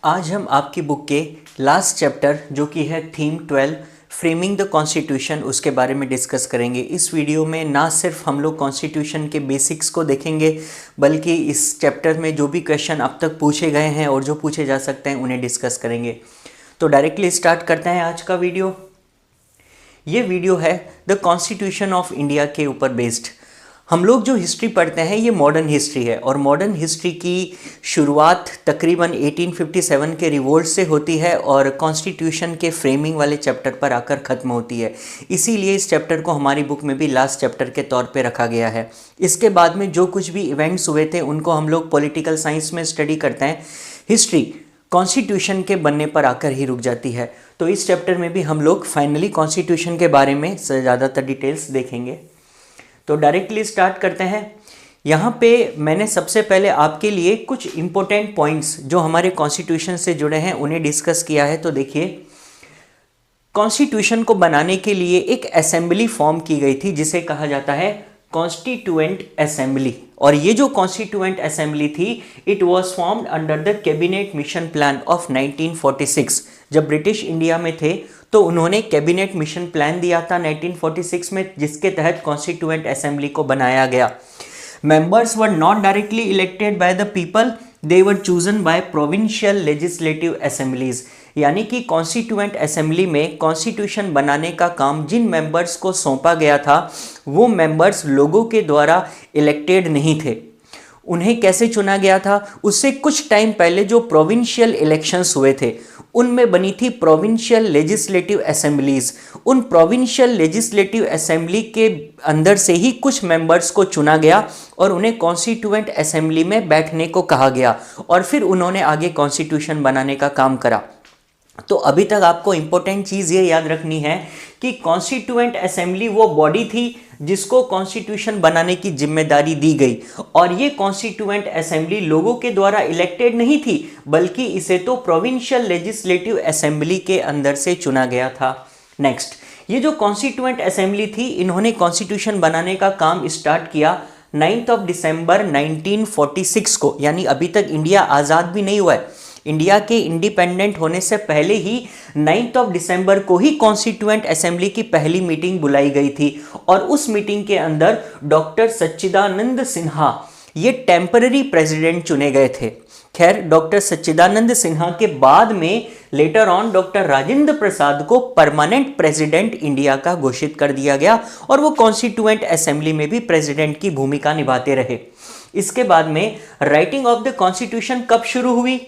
आज हम आपकी बुक के लास्ट चैप्टर जो कि है थीम 12 फ्रेमिंग द कॉन्स्टिट्यूशन उसके बारे में डिस्कस करेंगे। इस वीडियो में ना सिर्फ हम लोग कॉन्स्टिट्यूशन के बेसिक्स को देखेंगे बल्कि इस चैप्टर में जो भी क्वेश्चन अब तक पूछे गए हैं और जो पूछे जा सकते हैं उन्हें डिस्कस करेंगे। तो डायरेक्टली स्टार्ट करते हैं आज का वीडियो। ये वीडियो है द कॉन्स्टिट्यूशन ऑफ इंडिया के ऊपर बेस्ड। हम लोग जो हिस्ट्री पढ़ते हैं ये मॉडर्न हिस्ट्री है और मॉडर्न हिस्ट्री की शुरुआत तकरीबन 1857 के रिवोल्ट से होती है और कॉन्स्टिट्यूशन के फ्रेमिंग वाले चैप्टर पर आकर ख़त्म होती है। इसीलिए इस चैप्टर को हमारी बुक में भी लास्ट चैप्टर के तौर पे रखा गया है। इसके बाद में जो कुछ भी इवेंट्स हुए थे उनको हम लोग पॉलिटिकल साइंस में स्टडी करते हैं। हिस्ट्री कॉन्स्टिट्यूशन के बनने पर आकर ही रुक जाती है। तो इस चैप्टर में भी हम लोग फाइनली कॉन्स्टिट्यूशन के बारे में ज़्यादातर डिटेल्स देखेंगे। तो डायरेक्टली स्टार्ट करते हैं। यहाँ पे मैंने सबसे पहले आपके लिए कुछ इम्पोर्टेंट पॉइंट्स जो हमारे कॉन्स्टिट्यूशन से जुड़े हैं उन्हें डिस्कस किया है। तो देखिए, कॉन्स्टिट्यूशन को बनाने के लिए एक असेंबली फॉर्म की गई थी जिसे कहा जाता है कॉन्स्टिट्यूएंट असेंबली। और ये जो कॉन्स्टिट्यूएंट असेंबली थी it was formed under the cabinet mission plan of 1946। जब ब्रिटिश इंडिया में थे तो उन्होंने कैबिनेट मिशन प्लान दिया था 1946 में, जिसके तहत कॉन्स्टिट्यूएंट असेंबली को बनाया गया। Members were not directly elected by the people, they were chosen bye provincial legislative assemblies. यानी कि कॉन्स्टिट्यूएंट असेंबली में कॉन्स्टिट्यूशन बनाने का काम जिन मेंबर्स को सौंपा गया था वो मेंबर्स लोगों के द्वारा इलेक्टेड नहीं थे। उन्हें कैसे चुना गया था? उससे कुछ टाइम पहले जो प्रोविंशियल इलेक्शंस हुए थे उनमें बनी थी प्रोविंशियल लेजिस्लेटिव असेंबलीज। उन प्रोविंशियल लेजिस्लेटिव असेंबली के अंदर से ही कुछ मेंबर्स को चुना गया और उन्हें कॉन्स्टिट्यूएंट असेंबली में बैठने को कहा गया और फिर उन्होंने आगे कॉन्स्टिट्यूशन बनाने का काम करा। तो अभी तक आपको इंपॉर्टेंट चीज़ ये याद रखनी है कि कॉन्स्टिट्यूएंट असेंबली वो बॉडी थी जिसको कॉन्स्टिट्यूशन बनाने की जिम्मेदारी दी गई और ये कॉन्स्टिट्यूएंट असेंबली लोगों के द्वारा इलेक्टेड नहीं थी बल्कि इसे तो प्रोविंशियल लेजिस्लेटिव असेंबली के अंदर से चुना गया था। नेक्स्ट, ये जो कॉन्स्टिट्यूएंट असेंबली थी इन्होंने कॉन्स्टिट्यूशन बनाने का काम स्टार्ट किया 9 दिसंबर 1946 को। यानी अभी तक इंडिया आज़ाद भी नहीं हुआ है। इंडिया के इंडिपेंडेंट होने से पहले ही 9 दिसंबर को ही कॉन्स्टिट्यूएंट असेंबली की पहली मीटिंग बुलाई गई थी और उस मीटिंग के अंदर डॉक्टर सच्चिदानंद सिन्हा ये टेम्पररी प्रेसिडेंट चुने गए थे। खैर, डॉक्टर सच्चिदानंद सिन्हा के बाद में later on doctor Rajendra Prasad को परमानेंट प्रेसिडेंट इंडिया का घोषित कर दिया गया और वो कॉन्स्टिट्यूएंट असेंबली में भी प्रेसिडेंट की भूमिका निभाते रहे। इसके बाद में राइटिंग ऑफ द कॉन्स्टिट्यूशन कब शुरू हुई?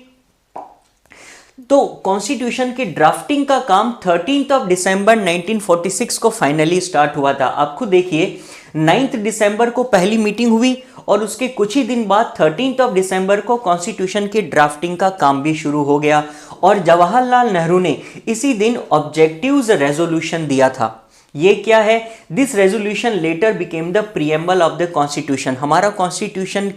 तो कॉन्स्टिट्यूशन की ड्राफ्टिंग का काम 13 दिसंबर 1946 को फाइनली स्टार्ट हुआ था। आप खुद देखिए, 9 दिसंबर को पहली मीटिंग हुई और उसके कुछ ही दिन बाद 13 दिसंबर को कॉन्स्टिट्यूशन की ड्राफ्टिंग का काम भी शुरू हो गया और जवाहरलाल नेहरू ने इसी दिन ऑब्जेक्टिव्स रेजोल्यूशन दिया था। ये क्या है? This resolution letter became the preamble of the constitution. हमारा कॉन्स्टिट्यूशन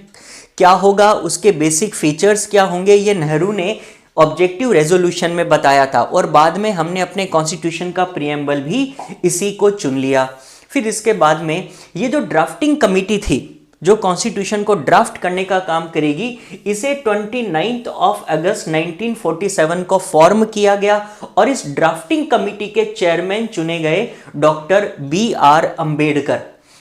क्या होगा, उसके बेसिक फीचर्स क्या होंगे, ये नेहरू ने ऑब्जेक्टिव रेजोल्यूशन में बताया था और बाद में हमने अपने कॉन्स्टिट्यूशन का प्रीएम्बल भी इसी को चुन लिया। फिर इसके बाद में ये जो ड्राफ्टिंग कमेटी थी जो कॉन्स्टिट्यूशन को ड्राफ्ट करने का काम करेगी, इसे 29 अगस्त 1947 को फॉर्म किया गया और इस ड्राफ्टिंग कमेटी के चेयरमैन चुने गए डॉक्टर BR अम्बेडकर,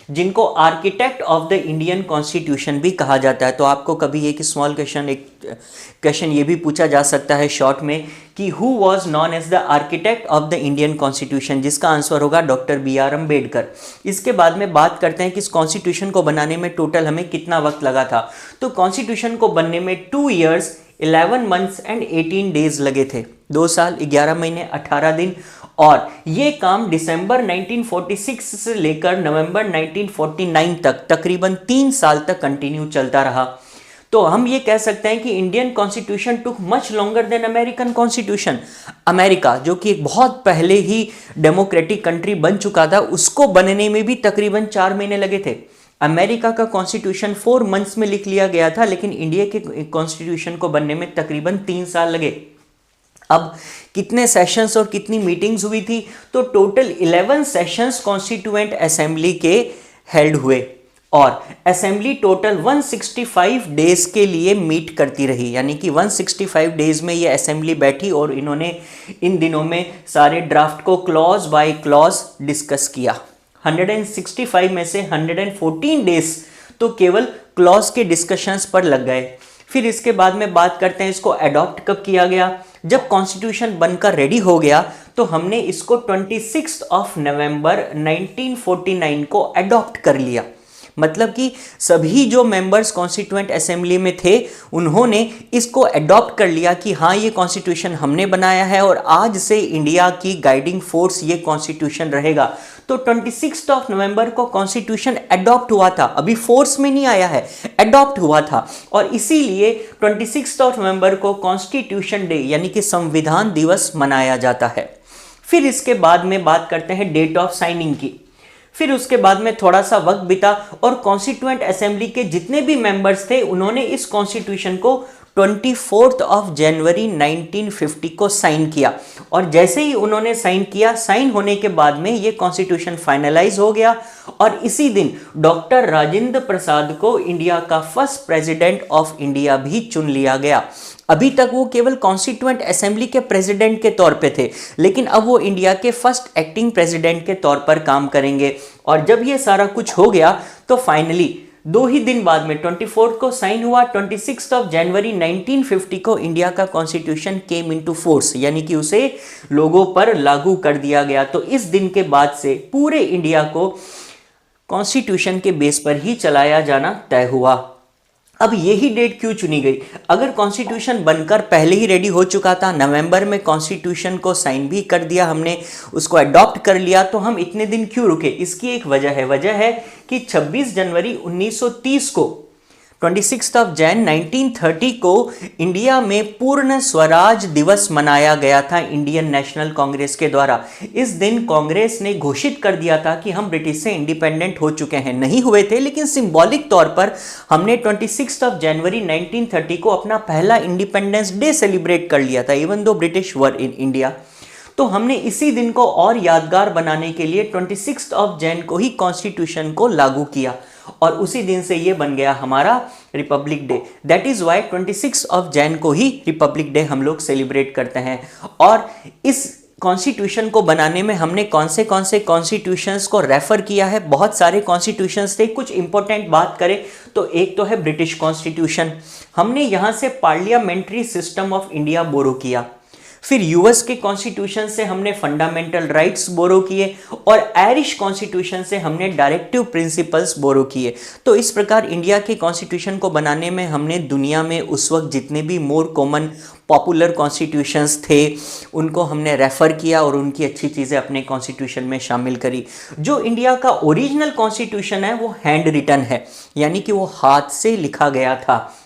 जिनको architect of the Indian constitution भी कहा जाता है। तो आपको कभी एक स्मॉल क्वेश्चन ये भी पूछा जा सकता है शॉर्ट में कि who was known as the architect of the Indian constitution, जिसका आंसर होगा डॉक्टर BR अम्बेडकर। इसके बाद में बात करते हैं कि इस कॉन्स्टिट्यूशन को बनाने में टोटल हमें कितना वक्त लगा था। तो कॉन्स्टिट्यूशन को बनने में 2 years 11 months and 18 days लगे थे। 2 साल 11 महीने 18 दिन। और ये काम दिसंबर 1946 से लेकर नवंबर 1949 तक तकरीबन 3 साल तक कंटिन्यू चलता रहा। तो हम ये कह सकते हैं कि Indian constitution took much longer than American constitution. America जो कि एक बहुत पहले ही डेमोक्रेटिक कंट्री बन चुका था, उसको बनने में भी तकरीबन 4 महीने लगे थे। अमेरिका का कॉन्स्टिट्यूशन 4 months में लिख लिया गया था, लेकिन इंडिया के कॉन्स्टिट्यूशन को बनने में तकरीबन 3 साल लगे। अब कितने सेशंस और कितनी मीटिंग्स हुई थी? तो टोटल 11 सेशंस कॉन्स्टिट्यूएंट असेंबली के हेल्ड हुए और असेंबली टोटल 165 डेज के लिए मीट करती रही, यानी कि 165 डेज में ये असेंबली बैठी और इन्होंने इन दिनों में सारे ड्राफ्ट को क्लॉज बाय क्लॉज डिस्कस किया। 165 में से 114 डेज तो केवल क्लॉज के डिस्कशंस पर लग गए। फिर इसके बाद में बात करते हैं इसको अडॉप्ट कब किया गया। जब कॉन्स्टिट्यूशन बनकर रेडी हो गया तो हमने इसको 26 नवंबर 1949 को अडॉप्ट कर लिया। मतलब कि सभी जो मेंबर्स कॉन्स्टिट्यूएंट असेंबली में थे उन्होंने इसको अडॉप्ट कर लिया कि हाँ ये कॉन्स्टिट्यूशन हमने बनाया है और आज से इंडिया की गाइडिंग फोर्स ये कॉन्स्टिट्यूशन रहेगा। तो 26 नवंबर को कॉन्स्टिट्यूशन अडॉप्ट हुआ था, अभी फोर्स में नहीं आया है, अडॉप्ट हुआ था। और इसीलिए 26 नवंबर को कॉन्स्टिट्यूशन डे यानी कि संविधान दिवस मनाया जाता है। फिर इसके बाद में बात करते हैं डेट ऑफ साइनिंग की। फिर उसके बाद में थोड़ा सा वक्त बीता और कॉन्स्टिट्यूएंट असेंबली के जितने भी मेंबर्स थे उन्होंने इस कॉन्स्टिट्यूशन को 24 जनवरी 1950 को साइन किया। और जैसे ही उन्होंने साइन किया, साइन होने के बाद में ये कॉन्स्टिट्यूशन फाइनलाइज हो गया और इसी दिन डॉक्टर राजेंद्र प्रसाद को इंडिया का फर्स्ट प्रेसिडेंट ऑफ इंडिया भी चुन लिया गया। अभी तक वो केवल कॉन्स्टिट्यूएंट असेंबली के प्रेसिडेंट के तौर पे थे, लेकिन अब वो इंडिया के फर्स्ट एक्टिंग प्रेसिडेंट के तौर पर काम करेंगे। और जब ये सारा कुछ हो गया तो फाइनली 2 ही दिन बाद में 24 को साइन हुआ। 26 जनवरी 1950 को इंडिया का कॉन्स्टिट्यूशन केम इनटू फोर्स, यानी कि उसे लोगों पर लागू कर दिया गया। तो इस दिन के बाद से पूरे इंडिया को कॉन्स्टिट्यूशन के बेस पर ही चलाया जाना तय हुआ। अब यही डेट क्यों चुनी गई? अगर कॉन्स्टिट्यूशन बनकर पहले ही रेडी हो चुका था, नवंबर में कॉन्स्टिट्यूशन को साइन भी कर दिया हमने, उसको अडॉप्ट कर लिया, तो हम इतने दिन क्यों रुके? इसकी एक वजह है कि 26 जनवरी 1930 को 26 जनवरी 1930 को इंडिया में पूर्ण स्वराज दिवस मनाया गया था इंडियन नेशनल कांग्रेस के द्वारा। इस दिन कांग्रेस ने घोषित कर दिया था कि हम ब्रिटिश से इंडिपेंडेंट हो चुके हैं। नहीं हुए थे, लेकिन सिंबॉलिक तौर पर हमने 26 जनवरी 1930 को अपना पहला इंडिपेंडेंस डे सेलिब्रेट कर लिया था, even though British were in India. तो हमने इसी दिन को और यादगार बनाने के लिए 26 जनवरी को ही कॉन्स्टिट्यूशन को लागू किया और उसी दिन से ये बन गया हमारा republic day. That is why 26 जनवरी को ही रिपब्लिक डे हम लोग सेलिब्रेट करते हैं। और इस कॉन्स्टिट्यूशन को बनाने में हमने कौन से कॉन्स्टिट्यूशंस को रेफर किया है? बहुत सारे कॉन्स्टिट्यूशंस थे। कुछ इंपॉर्टेंट बात करें तो एक तो है ब्रिटिश कॉन्स्टिट्यूशन, हमने यहां से पार्लियामेंट्री सिस्टम ऑफ इंडिया बोरो किया। फिर यूएस के कॉन्स्टिट्यूशन से हमने फंडामेंटल राइट्स बोरो किए और आयरिश कॉन्स्टिट्यूशन से हमने डायरेक्टिव प्रिंसिपल्स बोरो किए। तो इस प्रकार इंडिया के कॉन्स्टिट्यूशन को बनाने में हमने दुनिया में उस वक्त जितने भी मोर कॉमन पॉपुलर कॉन्स्टिट्यूशंस थे उनको हमने रेफर किया और उनकी अच्छी चीज़ें अपने कॉन्स्टिट्यूशन में शामिल करी। जो इंडिया का ओरिजिनल कॉन्स्टिट्यूशन है वो हैंड रिटन है, यानी कि वो हाथ से लिखा गया था।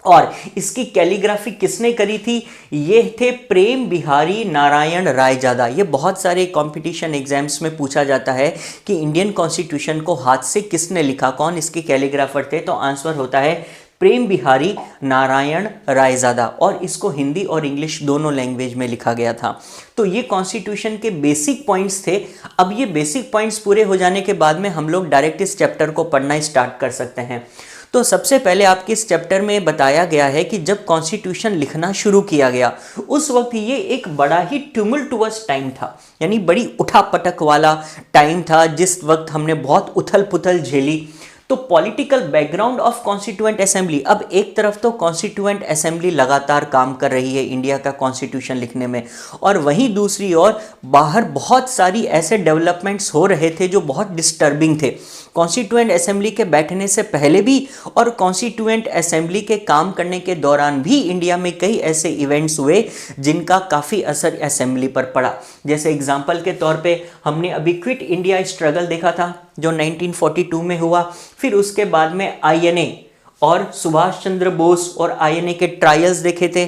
और इसकी कैलीग्राफी किसने करी थी? ये थे प्रेम बिहारी नारायण रायजादा। ये बहुत सारे कंपटीशन एग्जाम्स में पूछा जाता है कि इंडियन कॉन्स्टिट्यूशन को हाथ से किसने लिखा, कौन इसके कैलीग्राफर थे? तो आंसर होता है प्रेम बिहारी नारायण रायजादा। और इसको हिंदी और इंग्लिश दोनों लैंग्वेज में लिखा गया था। तो ये कॉन्स्टिट्यूशन के बेसिक पॉइंट्स थे। अब ये बेसिक पॉइंट्स पूरे हो जाने के बाद में हम लोग डायरेक्ट इस चैप्टर को पढ़ना स्टार्ट कर सकते हैं। तो सबसे पहले आपके इस चैप्टर में बताया गया है कि जब कॉन्स्टिट्यूशन लिखना शुरू किया गया उस वक्त ये एक बड़ा ही ट्यूमुल्टुअस टाइम था, यानी बड़ी उठापटक वाला टाइम था, जिस वक्त हमने बहुत उथल पुथल झेली। तो political background of constituent assembly, अब एक तरफ तो कॉन्स्टिट्यूएंट असेंबली लगातार काम कर रही है इंडिया का कॉन्स्टिट्यूशन लिखने में, और वहीं दूसरी ओर बाहर बहुत सारी ऐसे डेवलपमेंट्स हो रहे थे जो बहुत डिस्टर्बिंग थे। कॉन्स्टिट्यूएंट असेंबली के बैठने से पहले भी और कॉन्स्टिट्यूएंट असेंबली के काम करने के दौरान भी इंडिया में कई ऐसे इवेंट्स हुए जिनका काफ़ी असर असेंबली पर पड़ा। जैसे एग्जाम्पल के तौर पे हमने अभी क्विट इंडिया स्ट्रगल देखा था जो 1942 में हुआ। फिर उसके बाद में आईएनए और सुभाष चंद्र बोस और आईएनए के ट्रायल्स देखे थे।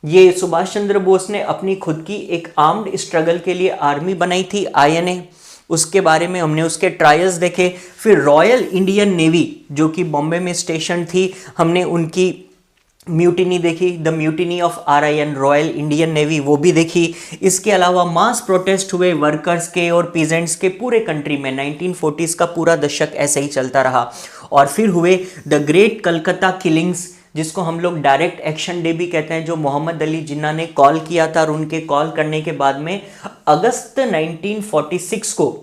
ये सुभाष चंद्र बोस ने अपनी खुद की एक आर्म्ड स्ट्रगल के लिए आर्मी बनाई थी आईएनए, उसके बारे में हमने उसके ट्रायल्स देखे। फिर रॉयल इंडियन नेवी जो कि बॉम्बे में स्टेशन थी, हमने उनकी म्यूटिनी देखी, the mutiny of RIN, royal Indian navy, वो भी देखी। इसके अलावा मास प्रोटेस्ट हुए वर्कर्स के और पीजेंट्स के पूरे कंट्री में। 1940s का पूरा दशक ऐसे ही चलता रहा। और फिर हुए द ग्रेट कलकत्ता किलिंग्स, जिसको हम लोग डायरेक्ट एक्शन डे भी कहते हैं, जो मोहम्मद अली जिन्ना ने कॉल किया था, और उनके कॉल करने के बाद में अगस्त 1946 को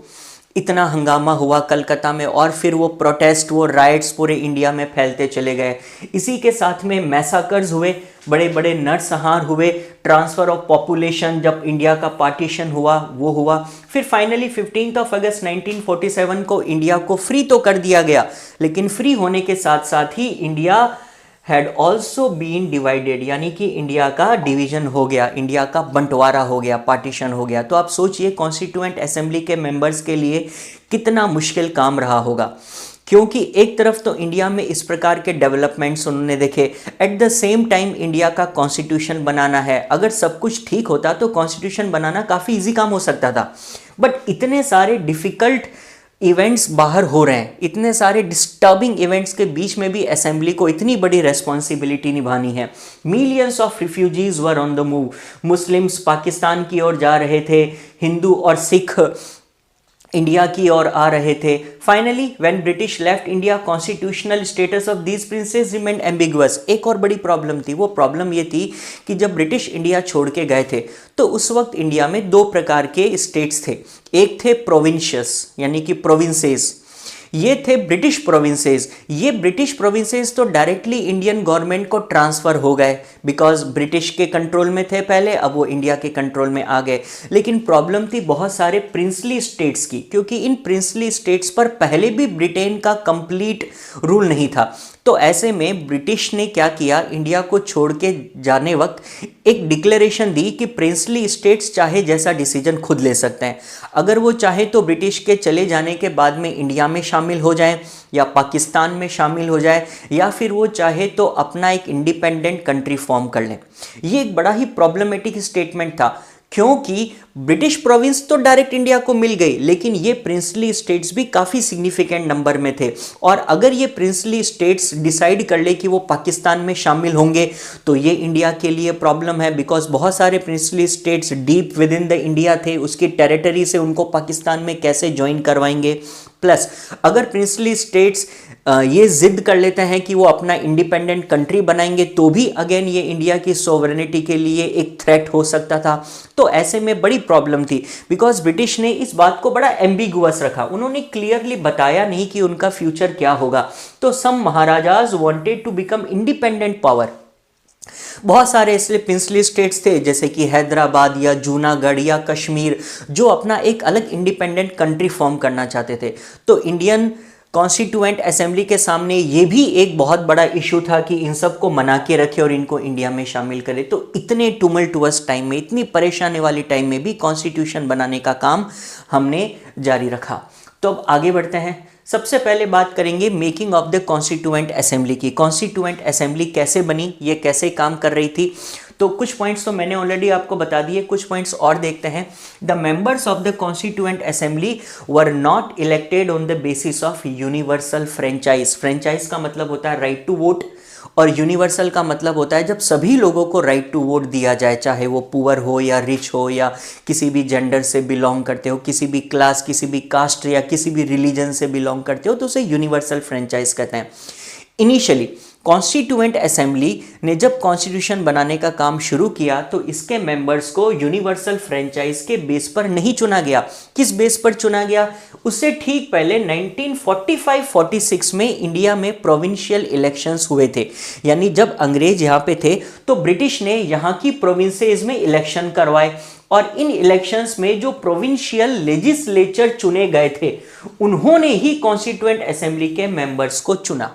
इतना हंगामा हुआ कलकत्ता में, और फिर वो प्रोटेस्ट, वो राइट्स पूरे इंडिया में फैलते चले गए। इसी के साथ में मैसाकर्स हुए, बड़े बड़े नरसंहार हुए, ट्रांसफ़र ऑफ पॉपुलेशन, जब इंडिया का पार्टीशन हुआ वो हुआ। फिर फाइनली 15 अगस्त 1947 को इंडिया को फ्री तो कर दिया गया, लेकिन फ्री होने के साथ साथ ही India had also been divided, यानी कि इंडिया का डिवीजन हो गया, इंडिया का बंटवारा हो गया, पार्टीशन हो गया। तो आप सोचिए कॉन्स्टिट्यूएंट असेंबली के मेंबर्स के लिए कितना मुश्किल काम रहा होगा, क्योंकि एक तरफ तो इंडिया में इस प्रकार के डेवलपमेंट्स उन्होंने देखे, at the same time India का कॉन्स्टिट्यूशन बनाना है। अगर सब कुछ ठीक होता तो कॉन्स्टिट्यूशन बनाना काफ़ी इजी काम हो सकता था, बट इतने सारे डिफ़िकल्ट इवेंट्स बाहर हो रहे हैं, इतने सारे डिस्टर्बिंग इवेंट्स के बीच में भी असेंबली को इतनी बड़ी रेस्पॉन्सिबिलिटी निभानी है। Millions of refugees were on the move, Muslims Pakistan की ओर जा रहे थे, हिंदू और सिख इंडिया की ओर आ रहे थे। Finally when British left India, constitutional status of these princess remained ambiguous. एक और बड़ी प्रॉब्लम थी, वो प्रॉब्लम ये थी कि जब ब्रिटिश इंडिया छोड़ के गए थे तो उस वक्त इंडिया में दो प्रकार के स्टेट्स थे। एक थे प्रोविंशियस, यानी कि प्रोविंसेस, ये थे ब्रिटिश प्रोविंसेस। ये ब्रिटिश प्रोविंसेस तो डायरेक्टली इंडियन गवर्नमेंट को ट्रांसफ़र हो गए, बिकॉज ब्रिटिश के कंट्रोल में थे पहले, अब वो इंडिया के कंट्रोल में आ गए। लेकिन प्रॉब्लम थी बहुत सारे प्रिंसली स्टेट्स की, क्योंकि इन प्रिंसली स्टेट्स पर पहले भी ब्रिटेन का कंप्लीट रूल नहीं था। तो ऐसे में ब्रिटिश ने क्या किया, इंडिया को छोड़ के जाने वक्त एक डिक्लेरेशन दी कि प्रिंसली स्टेट्स चाहे जैसा डिसीजन खुद ले सकते हैं। अगर वो चाहे तो ब्रिटिश के चले जाने के बाद में इंडिया में शामिल हो जाए, या पाकिस्तान में शामिल हो जाए, या फिर वो चाहे तो अपना एक इंडिपेंडेंट कंट्री फॉर्म कर लें। ये एक बड़ा ही प्रॉब्लमेटिक स्टेटमेंट था, क्योंकि ब्रिटिश प्रोविंस तो डायरेक्ट इंडिया को मिल गई, लेकिन ये प्रिंसली स्टेट्स भी काफ़ी सिग्निफिकेंट नंबर में थे। और अगर ये प्रिंसली स्टेट्स डिसाइड कर ले कि वो पाकिस्तान में शामिल होंगे तो ये इंडिया के लिए प्रॉब्लम है, बिकॉज बहुत सारे princely states deep with in the India थे, उसकी टेरिटरी से उनको पाकिस्तान में कैसे ज्वाइन करवाएंगे। प्लस अगर प्रिंसली स्टेट्स ये जिद कर लेते हैं कि वो अपना इंडिपेंडेंट कंट्री बनाएंगे तो भी अगेन ये इंडिया की सोवरेनिटी के लिए एक थ्रेट हो सकता था। तो ऐसे में बड़ी प्रॉब्लम थी, बिकॉज ब्रिटिश ने इस बात को बड़ा एम्बिगुअस रखा, उन्होंने क्लियरली बताया नहीं कि उनका फ्यूचर क्या होगा। तो some maharajas wanted to become independent power. बहुत सारे इसलिए प्रिंसली स्टेट्स थे, जैसे कि हैदराबाद या जूनागढ़ या कश्मीर, जो अपना एक अलग इंडिपेंडेंट कंट्री फॉर्म करना चाहते थे। तो इंडियन कॉन्स्टिट्यूएंट असेंबली के सामने ये भी एक बहुत बड़ा इशू था कि इन सब को मना के रखे और इनको इंडिया में शामिल करे। तो इतने टुमल्टुअस टाइम में, इतनी परेशानी वाली टाइम में भी कॉन्स्टिट्यूशन बनाने का काम हमने जारी रखा। तो अब आगे बढ़ते हैं। सबसे पहले बात करेंगे making of the constituent assembly की। कॉन्स्टिट्यूएंट असेंबली कैसे बनी, ये कैसे काम कर रही थी। तो कुछ पॉइंट्स तो मैंने ऑलरेडी आपको बता दिए, कुछ पॉइंट्स और देखते हैं। The members of the constituent assembly were not elected on the basis of universal franchise. Franchise का मतलब होता है राइट टू वोट, और यूनिवर्सल का मतलब होता है जब सभी लोगों को राइट टू वोट दिया जाए, चाहे वो पुअर हो या रिच हो, या किसी भी जेंडर से बिलोंग करते हो, किसी भी क्लास, किसी भी कास्ट या किसी भी रिलीजन से बिलोंग करते हो, तो उसे यूनिवर्सल फ्रेंचाइज कहते हैं। इनिशियली कॉन्स्टिट्यूएंट असेंबली ने जब कॉन्स्टिट्यूशन बनाने का काम शुरू किया तो इसके मेंबर्स को यूनिवर्सल फ्रेंचाइज के बेस पर नहीं चुना गया। किस बेस पर चुना गया? उससे ठीक पहले 1945-46 में इंडिया में प्रोविंशियल इलेक्शंस हुए थे, यानी जब अंग्रेज यहाँ पे थे तो ब्रिटिश ने यहाँ की प्रोविंसेस में इलेक्शन करवाए, और इन इलेक्शंस में जो प्रोविंशियल लेजिस्लेचर चुने गए थे उन्होंने ही कॉन्स्टिट्यूएंट असेंबली के मेंबर्स को चुना।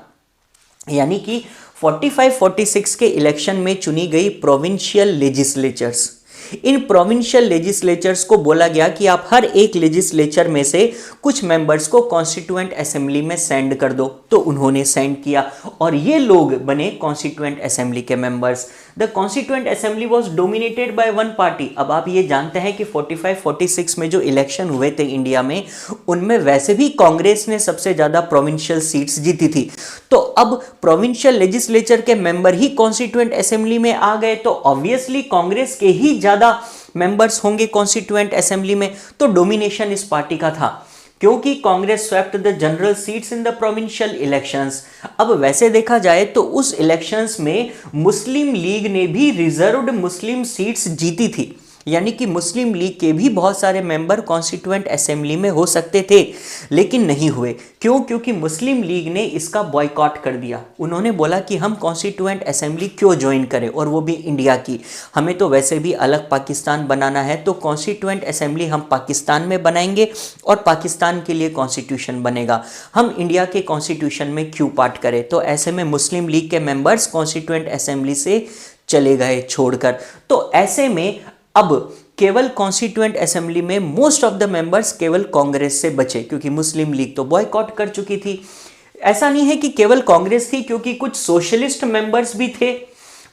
यानी कि 45-46 के इलेक्शन में चुनी गई प्रोविंशियल लेजिस्लेचर्स, इन प्रोविंशियल लेजिस्लेचर्स को बोला गया कि आप हर एक लेजिस्लेचर में से कुछ मेंबर्स को कॉन्स्टिट्यूएंट असेंबली में सेंड कर दो। तो उन्होंने सेंड किया और ये लोग बने कॉन्स्टिट्यूएंट असेंबली के members. The constituent assembly was dominated by one party. अब आप ये जानते हैं कि 45-46 में जो इलेक्शन हुए थे इंडिया में, उनमें वैसे भी कांग्रेस ने सबसे ज्यादा प्रोविंशियल सीट्स जीती थी। तो अब प्रोविंशियल लेजिस्लेचर के मेंबर ही कॉन्स्टिट्यूएंट असेंबली में आ गए, तो ऑब्वियसली कांग्रेस के ही ज्यादा मेंबर्स होंगे कॉन्स्टिट्यूएंट असेंबली में। तो डोमिनेशन इस पार्टी का था, क्योंकि Congress swept the general seats in the provincial elections. अब वैसे देखा जाए तो उस इलेक्शंस में मुस्लिम लीग ने भी रिजर्व्ड मुस्लिम सीट्स जीती थी, यानी कि मुस्लिम लीग के भी बहुत सारे मेंबर कॉन्स्टिट्यूएंट असेंबली में हो सकते थे, लेकिन नहीं हुए। क्यों? क्योंकि मुस्लिम लीग ने इसका बॉयकॉट कर दिया। उन्होंने बोला कि हम कॉन्स्टिट्यूएंट असेंबली क्यों ज्वाइन करें, और वो भी इंडिया की। हमें तो वैसे भी अलग पाकिस्तान बनाना है, तो कॉन्स्टिट्यूएंट असेंबली हम पाकिस्तान में बनाएंगे और पाकिस्तान के लिए कॉन्स्टिट्यूशन बनेगा। हम इंडिया के कॉन्स्टिट्यूशन में क्यों पार्ट करें? तो ऐसे में मुस्लिम लीग के मेंबर्स कॉन्स्टिट्यूएंट असेंबली से चले गए छोड़कर। तो ऐसे में अब केवल कॉन्स्टिट्यूएंट असेंबली में मोस्ट ऑफ द मेंबर्स केवल कांग्रेस से बचे, क्योंकि मुस्लिम लीग तो बॉयकॉट कर चुकी थी। ऐसा नहीं है कि केवल कांग्रेस थी, क्योंकि कुछ सोशलिस्ट मेंबर्स भी थे।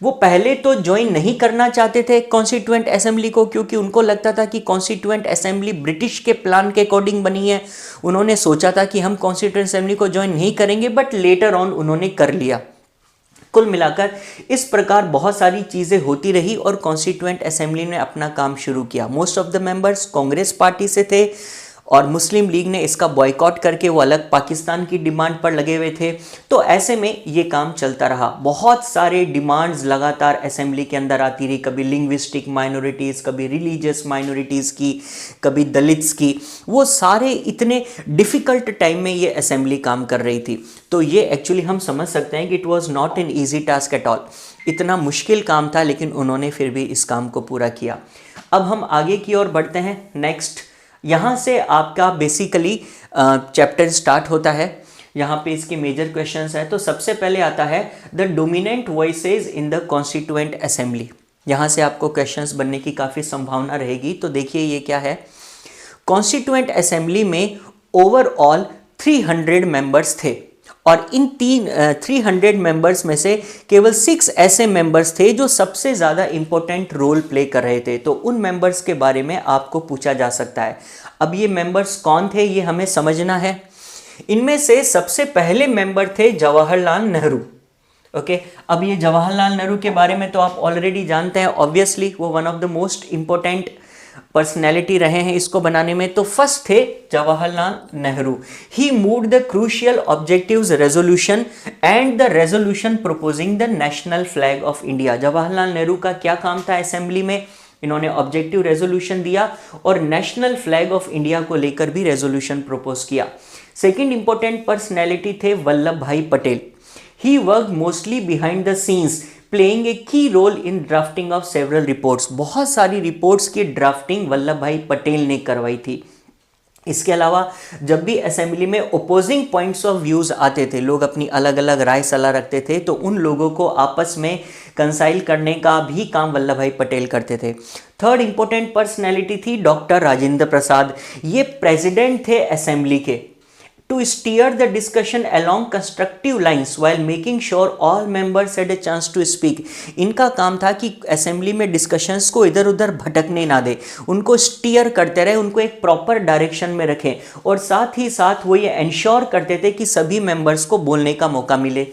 वो पहले तो ज्वाइन नहीं करना चाहते थे कॉन्स्टिट्यूएंट असेंबली को, क्योंकि उनको लगता था कि कॉन्स्टिट्यूएंट असेंबली ब्रिटिश के प्लान के अकॉर्डिंग बनी है। उन्होंने सोचा था कि हम कॉन्स्टिट्यूएंट असेंबली को ज्वाइन नहीं करेंगे, बट लेटर ऑन उन्होंने कर लिया। कुल मिलाकर इस प्रकार बहुत सारी चीजें होती रही और कॉन्स्टिट्यूएंट असेंबली ने अपना काम शुरू किया। Most of the members Congress party से थे और मुस्लिम लीग ने इसका बॉयकॉट करके वो अलग पाकिस्तान की डिमांड पर लगे हुए थे। तो ऐसे में ये काम चलता रहा। बहुत सारे डिमांड्स लगातार असेंबली के अंदर आती रही, कभी लिंग्विस्टिक माइनॉरिटीज़, कभी रिलीजियस माइनॉरिटीज़ की, कभी दलित्स की। वो सारे इतने डिफ़िकल्ट टाइम में ये असेंबली काम कर रही थी। तो ये एक्चुअली हम समझ सकते हैं कि it was not an easy task at all. इतना मुश्किल काम था, लेकिन उन्होंने फिर भी इस काम को पूरा किया। अब हम आगे की ओर बढ़ते हैं। नेक्स्ट, यहाँ से आपका बेसिकली चैप्टर स्टार्ट होता है। यहाँ पे इसके मेजर क्वेश्चंस हैं। तो सबसे पहले आता है the dominant voices in the constituent assembly. यहाँ से आपको क्वेश्चंस बनने की काफ़ी संभावना रहेगी। तो देखिए ये क्या है। कॉन्स्टिट्यूएंट असेंबली में ओवरऑल 300 मेंबर्स थे और इन 300 मेंबर्स में से केवल 6 ऐसे मेंबर्स थे जो सबसे ज़्यादा इंपॉर्टेंट रोल प्ले कर रहे थे। तो उन मेंबर्स के बारे में आपको पूछा जा सकता है। अब ये मेंबर्स कौन थे ये हमें समझना है। इनमें से सबसे पहले मेंबर थे जवाहरलाल नेहरू। ओके, अब ये जवाहरलाल नेहरू के बारे में तो आप ऑलरेडी जानते हैं। ऑब्वियसली वो one of the most important personality रहे हैं इसको बनाने में। तो फर्स्ट थे Jawaharlal Nehru. He moved the crucial objectives resolution and the resolution proposing the national flag of India. Jawaharlal Nehru का क्या काम था असेंबली में? इन्होंने ऑब्जेक्टिव रेजोल्यूशन दिया और नेशनल फ्लैग ऑफ इंडिया को लेकर भी रेजोल्यूशन प्रपोज किया। सेकेंड इंपॉर्टेंट पर्सनैलिटी थे Vallabh bhai Patel. He work mostly behind the scenes playing a key role in drafting of several reports. बहुत सारी रिपोर्ट्स की ड्राफ्टिंग वल्लभ भाई पटेल ने करवाई थी। इसके अलावा जब भी असेंबली में ओपोजिंग पॉइंट्स ऑफ व्यूज आते थे, लोग अपनी अलग अलग राय सलाह रखते थे, तो उन लोगों को आपस में कंसाइल करने का भी काम वल्लभ भाई पटेल करते थे। थर्ड इंपॉर्टेंट पर्सनैलिटी थी डॉक्टर राजेंद्र प्रसाद। ये प्रेसिडेंट थे असेंबली के। To steer the discussion along constructive lines while making sure all members had a chance to speak. इनका काम था कि असेंबली में डिस्कशंस को इधर उधर भटकने ना दे, उनको स्टीयर करते रहे, उनको एक प्रॉपर डायरेक्शन में रखें और साथ ही साथ वो ये इंश्योर करते थे कि सभी मेंबर्स को बोलने का मौका मिले।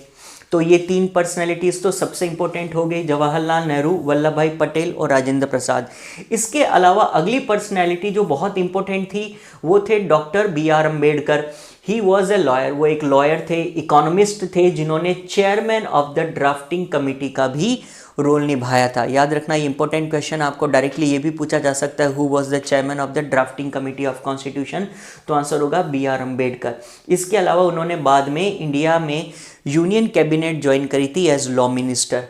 तो ये 3 पर्सनैलिटीज़ तो सबसे इंपॉर्टेंट हो गई, जवाहरलाल नेहरू, वल्लभ भाई पटेल और राजेंद्र प्रसाद। इसके अलावा अगली पर्सनैलिटी जो बहुत इंपॉर्टेंट थी वो थे doctor BR Ambedkar. He was a lawyer. वो एक लॉयर थे, इकोनॉमिस्ट थे, जिन्होंने chairman of the drafting committee का भी रोल निभाया था। याद रखना ये इंपॉर्टेंट क्वेश्चन, आपको डायरेक्टली ये भी पूछा जा सकता है, who was the chairman of the drafting committee of constitution? तो आंसर होगा BR अम्बेडकर। इसके अलावा उन्होंने बाद में इंडिया में यूनियन कैबिनेट ज्वाइन करी थी एज लॉ मिनिस्टर।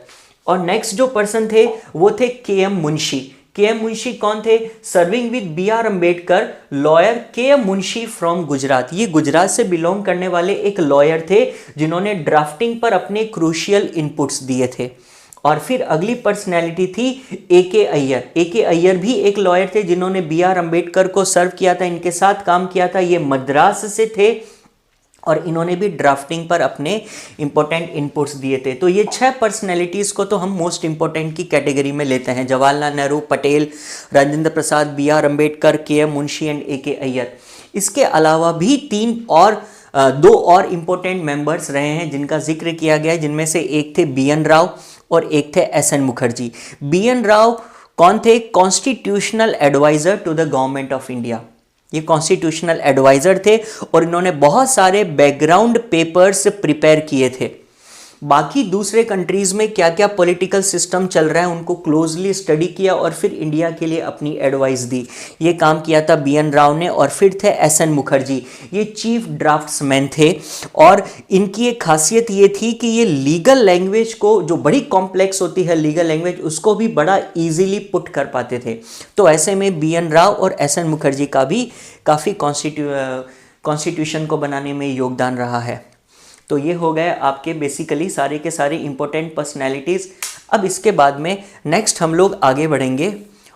और नेक्स्ट जो पर्सन थे वो थे KM मुंशी। KM मुंशी कौन थे? Serving with BR Ambedkar, lawyer KM Munshi from Gujarat. ये गुजरात से बिलोंग करने वाले एक लॉयर थे जिन्होंने ड्राफ्टिंग पर अपने क्रूशियल इनपुट्स दिए थे। और फिर अगली पर्सनैलिटी थी ए.के. अय्यर। ए.के. अय्यर भी एक लॉयर थे जिन्होंने बी.आर. अम्बेडकर को सर्व किया था, इनके साथ काम किया था। ये मद्रास से थे और इन्होंने भी ड्राफ्टिंग पर अपने इंपॉर्टेंट इनपुट्स दिए थे। तो ये 6 पर्सनैलिटीज को तो हम मोस्ट इंपॉर्टेंट की कैटेगरी में लेते हैं, Jawaharlal Nehru, Patel, Rajendra Prasad, B R. Ambedkar, K M. Munshi and A K. Ayyar. इसके अलावा भी 2 और इंपॉर्टेंट मेंबर्स रहे हैं जिनका जिक्र किया गया है, जिनमें से एक थे बी.एन. राव और एक थे एस.एन. मुखर्जी। बी.एन. राव कौन थे? Constitutional adviser to the government of India. ये कॉन्स्टिट्यूशनल एडवाइजर थे और इन्होंने बहुत सारे बैकग्राउंड पेपर्स प्रिपेयर किए थे। बाकी दूसरे कंट्रीज में क्या क्या पॉलिटिकल सिस्टम चल रहा है उनको क्लोजली स्टडी किया और फिर इंडिया के लिए अपनी एडवाइस दी। ये काम किया था बी.एन. राव ने। और फिर थे एस.एन. मुखर्जी, ये चीफ ड्राफ्ट्समैन थे और इनकी एक खासियत ये थी कि ये लीगल लैंग्वेज को, जो बड़ी कॉम्प्लेक्स होती है लीगल लैंग्वेज, उसको भी बड़ा इजीली पुट कर पाते थे। तो ऐसे में बी.एन. राव और एस.एन. मुखर्जी का भी काफ़ी कॉन्स्टिट्यूशन को बनाने में योगदान रहा है। तो ये हो गए आपके बेसिकली सारे के सारे इंपॉर्टेंट पर्सनैलिटीज़। अब इसके बाद में नेक्स्ट हम लोग आगे बढ़ेंगे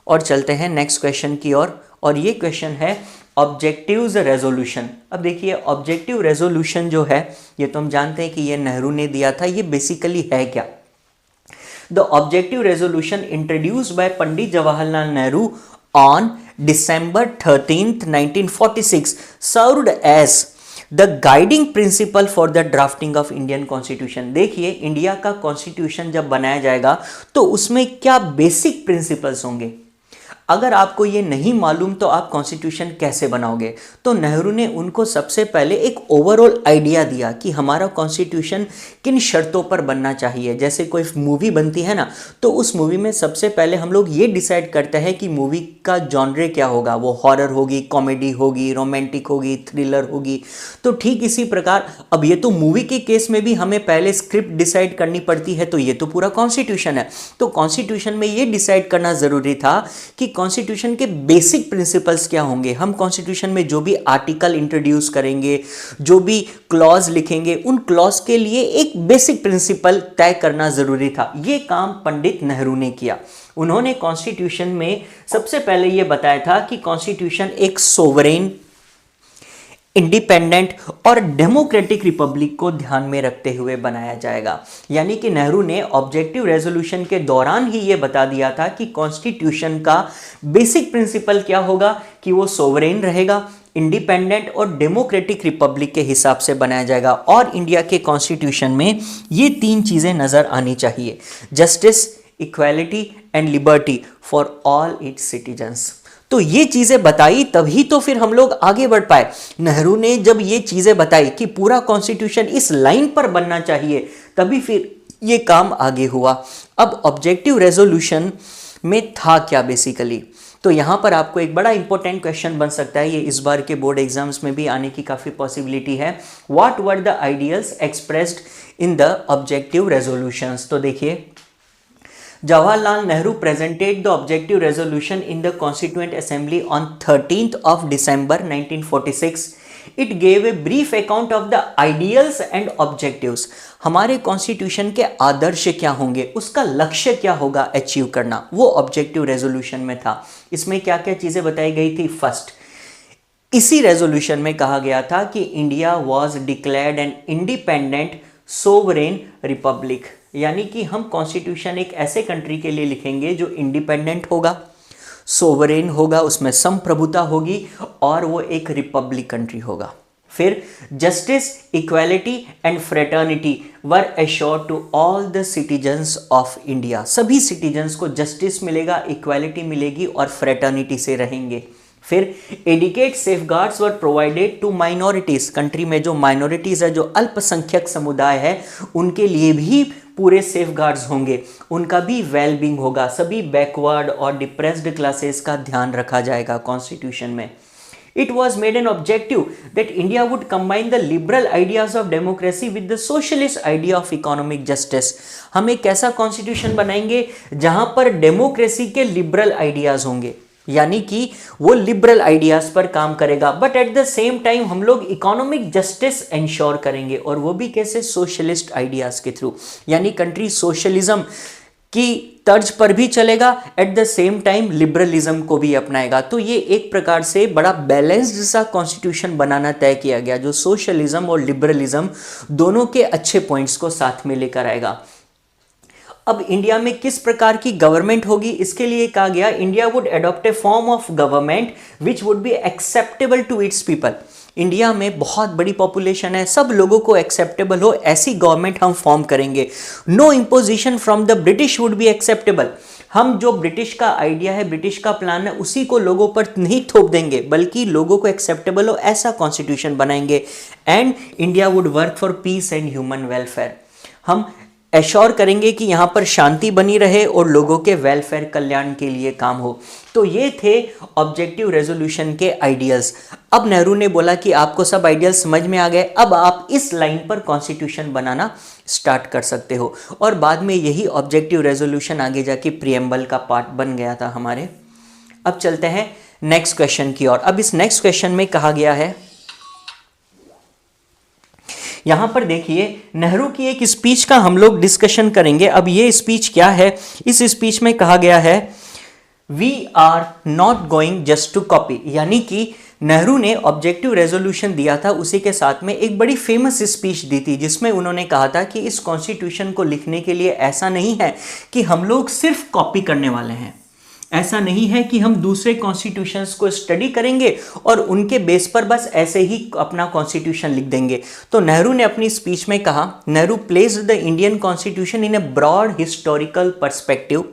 और चलते हैं नेक्स्ट क्वेश्चन की ओर। और ये क्वेश्चन है ऑब्जेक्टिव्स रेजोल्यूशन। अब देखिए ऑब्जेक्टिव रेजोल्यूशन जो है ये तो हम जानते हैं कि ये नेहरू ने दिया था। ये बेसिकली है क्या? The objective resolution introduced by Pandit Jawaharlal Nehru on December 13th 1946 served as the guiding principal for the drafting of Indian constitution. देखिए इंडिया का कॉन्स्टिट्यूशन जब बनाया जाएगा तो उसमें क्या बेसिक प्रिंसिपल्स होंगे। अगर आपको ये नहीं मालूम तो आप कॉन्स्टिट्यूशन कैसे बनाओगे? तो नेहरू ने उनको सबसे पहले एक ओवरऑल आइडिया दिया कि हमारा कॉन्स्टिट्यूशन किन शर्तों पर बनना चाहिए। जैसे कोई मूवी बनती है ना, तो उस मूवी में सबसे पहले हम लोग ये डिसाइड करते हैं कि मूवी का जॉनरे क्या होगा। वो हॉरर होगी, कॉमेडी होगी, रोमांटिक होगी, थ्रिलर होगी। तो ठीक इसी प्रकार अब ये तो मूवी के केस में भी हमें पहले स्क्रिप्ट डिसाइड करनी पड़ती है, तो ये तो पूरा कॉन्स्टिट्यूशन है। तो कॉन्स्टिट्यूशन में ये डिसाइड करना जरूरी था कि कॉन्स्टिट्यूशन के बेसिक प्रिंसिपल्स क्या होंगे। हम कॉन्स्टिट्यूशन में जो भी आर्टिकल इंट्रोड्यूस करेंगे, जो भी क्लॉज लिखेंगे, उन क्लॉज के लिए एक बेसिक प्रिंसिपल तय करना जरूरी था। ये काम पंडित नेहरू ने किया। उन्होंने कॉन्स्टिट्यूशन में सबसे पहले यह बताया था कि कॉन्स्टिट्यूशन एक सोवरेन, इंडिपेंडेंट और डेमोक्रेटिक रिपब्लिक को ध्यान में रखते हुए बनाया जाएगा। यानी कि नेहरू ने ऑब्जेक्टिव रेजोल्यूशन के दौरान ही यह बता दिया था कि कॉन्स्टिट्यूशन का बेसिक प्रिंसिपल क्या होगा कि वो सोवरेन रहेगा, इंडिपेंडेंट और डेमोक्रेटिक रिपब्लिक के हिसाब से बनाया जाएगा। और इंडिया के कॉन्स्टिट्यूशन में ये 3 चीजें नजर आनी चाहिए: justice, equality and liberty for all it's citizens. तो ये चीजें बताई तभी तो फिर हम लोग आगे बढ़ पाए। नेहरू ने जब ये चीजें बताई कि पूरा कॉन्स्टिट्यूशन इस लाइन पर बनना चाहिए, तभी फिर ये काम आगे हुआ। अब ऑब्जेक्टिव रेजोल्यूशन में था क्या बेसिकली, तो यहां पर आपको एक बड़ा इंपॉर्टेंट क्वेश्चन बन सकता है। ये इस बार के बोर्ड एग्जाम्स में भी आने की काफी पॉसिबिलिटी है। What were the ideals expressed in the objective resolutions? तो देखिए, Jawaharlal Nehru presented the objective resolution in the Constituent Assembly on 13th of December 1946. It gave a brief account of the ideals and objectives. हमारे constitution के आदर्श क्या होंगे, उसका लक्ष्य क्या होगा अचीव करना, वो ऑब्जेक्टिव रेजोल्यूशन में था। इसमें क्या क्या चीजें बताई गई थी? फर्स्ट, इसी रेजोल्यूशन में कहा गया था कि India was declared an independent sovereign Republic. यानी कि हम कॉन्स्टिट्यूशन एक ऐसे कंट्री के लिए लिखेंगे जो इंडिपेंडेंट होगा, सोवरेन होगा, उसमें संप्रभुता होगी और वो एक रिपब्लिक कंट्री होगा। फिर justice, equality and fraternity were assured to all the citizens of India. सभी सिटीजन्स को जस्टिस मिलेगा, इक्वालिटी मिलेगी और फ्रेटर्निटी से रहेंगे। फिर adequate safeguards were provided to minorities. Country में जो माइनॉरिटीज है, जो अल्पसंख्यक समुदाय है, उनके लिए भी पूरे सेफगार्ड्स होंगे, उनका भी वेलबींग होगा। सभी बैकवर्ड और डिप्रेस्ड क्लासेस का ध्यान रखा जाएगा कॉन्स्टिट्यूशन में। It was made an objective that India would combine the liberal ideas of democracy with the socialist idea of economic justice. हम एक ऐसा कॉन्स्टिट्यूशन बनाएंगे जहां पर डेमोक्रेसी के लिबरल आइडियाज होंगे, यानी कि वो लिबरल आइडियाज पर काम करेगा, but at the same time हम लोग इकोनॉमिक जस्टिस इंश्योर करेंगे। और वो भी कैसे? सोशलिस्ट आइडियाज के थ्रू। यानी कंट्री सोशलिज्म की तर्ज पर भी चलेगा, at the same time liberalism को भी अपनाएगा। तो ये एक प्रकार से बड़ा बैलेंस्ड सा कॉन्स्टिट्यूशन बनाना तय किया गया, जो सोशलिज्म और लिबरलिज्म दोनों के अच्छे पॉइंट्स को साथ में लेकर आएगा। अब इंडिया में किस प्रकार की गवर्नमेंट होगी, इसके लिए कहा गया India would adopt a form of government which would be acceptable to its people. India में बहुत बड़ी पॉपुलेशन है, सब लोगों को एक्सेप्टेबल हो ऐसी गवर्नमेंट हम फॉर्म करेंगे। No imposition from the British would be acceptable. हम जो ब्रिटिश का आइडिया है, ब्रिटिश का प्लान है, उसी को लोगों पर नहीं थोप देंगे, बल्कि लोगों को एक्सेप्टेबल हो ऐसा कॉन्स्टिट्यूशन बनाएंगे। And India would work for piece and human welfare. हम एश्योर करेंगे कि यहाँ पर शांति बनी रहे और लोगों के वेलफेयर कल्याण के लिए काम हो। तो ये थे ऑब्जेक्टिव रेजोल्यूशन के आइडियल्स। अब नेहरू ने बोला कि आपको सब आइडियल्स समझ में आ गए, अब आप इस लाइन पर कॉन्स्टिट्यूशन बनाना स्टार्ट कर सकते हो। और बाद में यही ऑब्जेक्टिव रेजोल्यूशन आगे जाके प्रियम्बल का पार्ट बन गया था हमारे। अब चलते हैं नेक्स्ट क्वेश्चन की ओर। अब इस नेक्स्ट क्वेश्चन में कहा गया है, यहां पर देखिए नेहरू की एक स्पीच का हम लोग डिस्कशन करेंगे। अब ये स्पीच क्या है, इस स्पीच में कहा गया है we are not going just to copy, यानी कि नेहरू ने ऑब्जेक्टिव रेजोल्यूशन दिया था, उसी के साथ में एक बड़ी फेमस स्पीच दी थी जिसमें उन्होंने कहा था कि इस कॉन्स्टिट्यूशन को लिखने के लिए ऐसा नहीं है कि हम लोग सिर्फ कॉपी करने वाले हैं, ऐसा नहीं है कि हम दूसरे कॉन्स्टिट्यूशंस को स्टडी करेंगे और उनके बेस पर बस ऐसे ही अपना कॉन्स्टिट्यूशन लिख देंगे। तो नेहरू ने अपनी स्पीच में कहा, Nehru placed the Indian constitution in a broad historical perspective.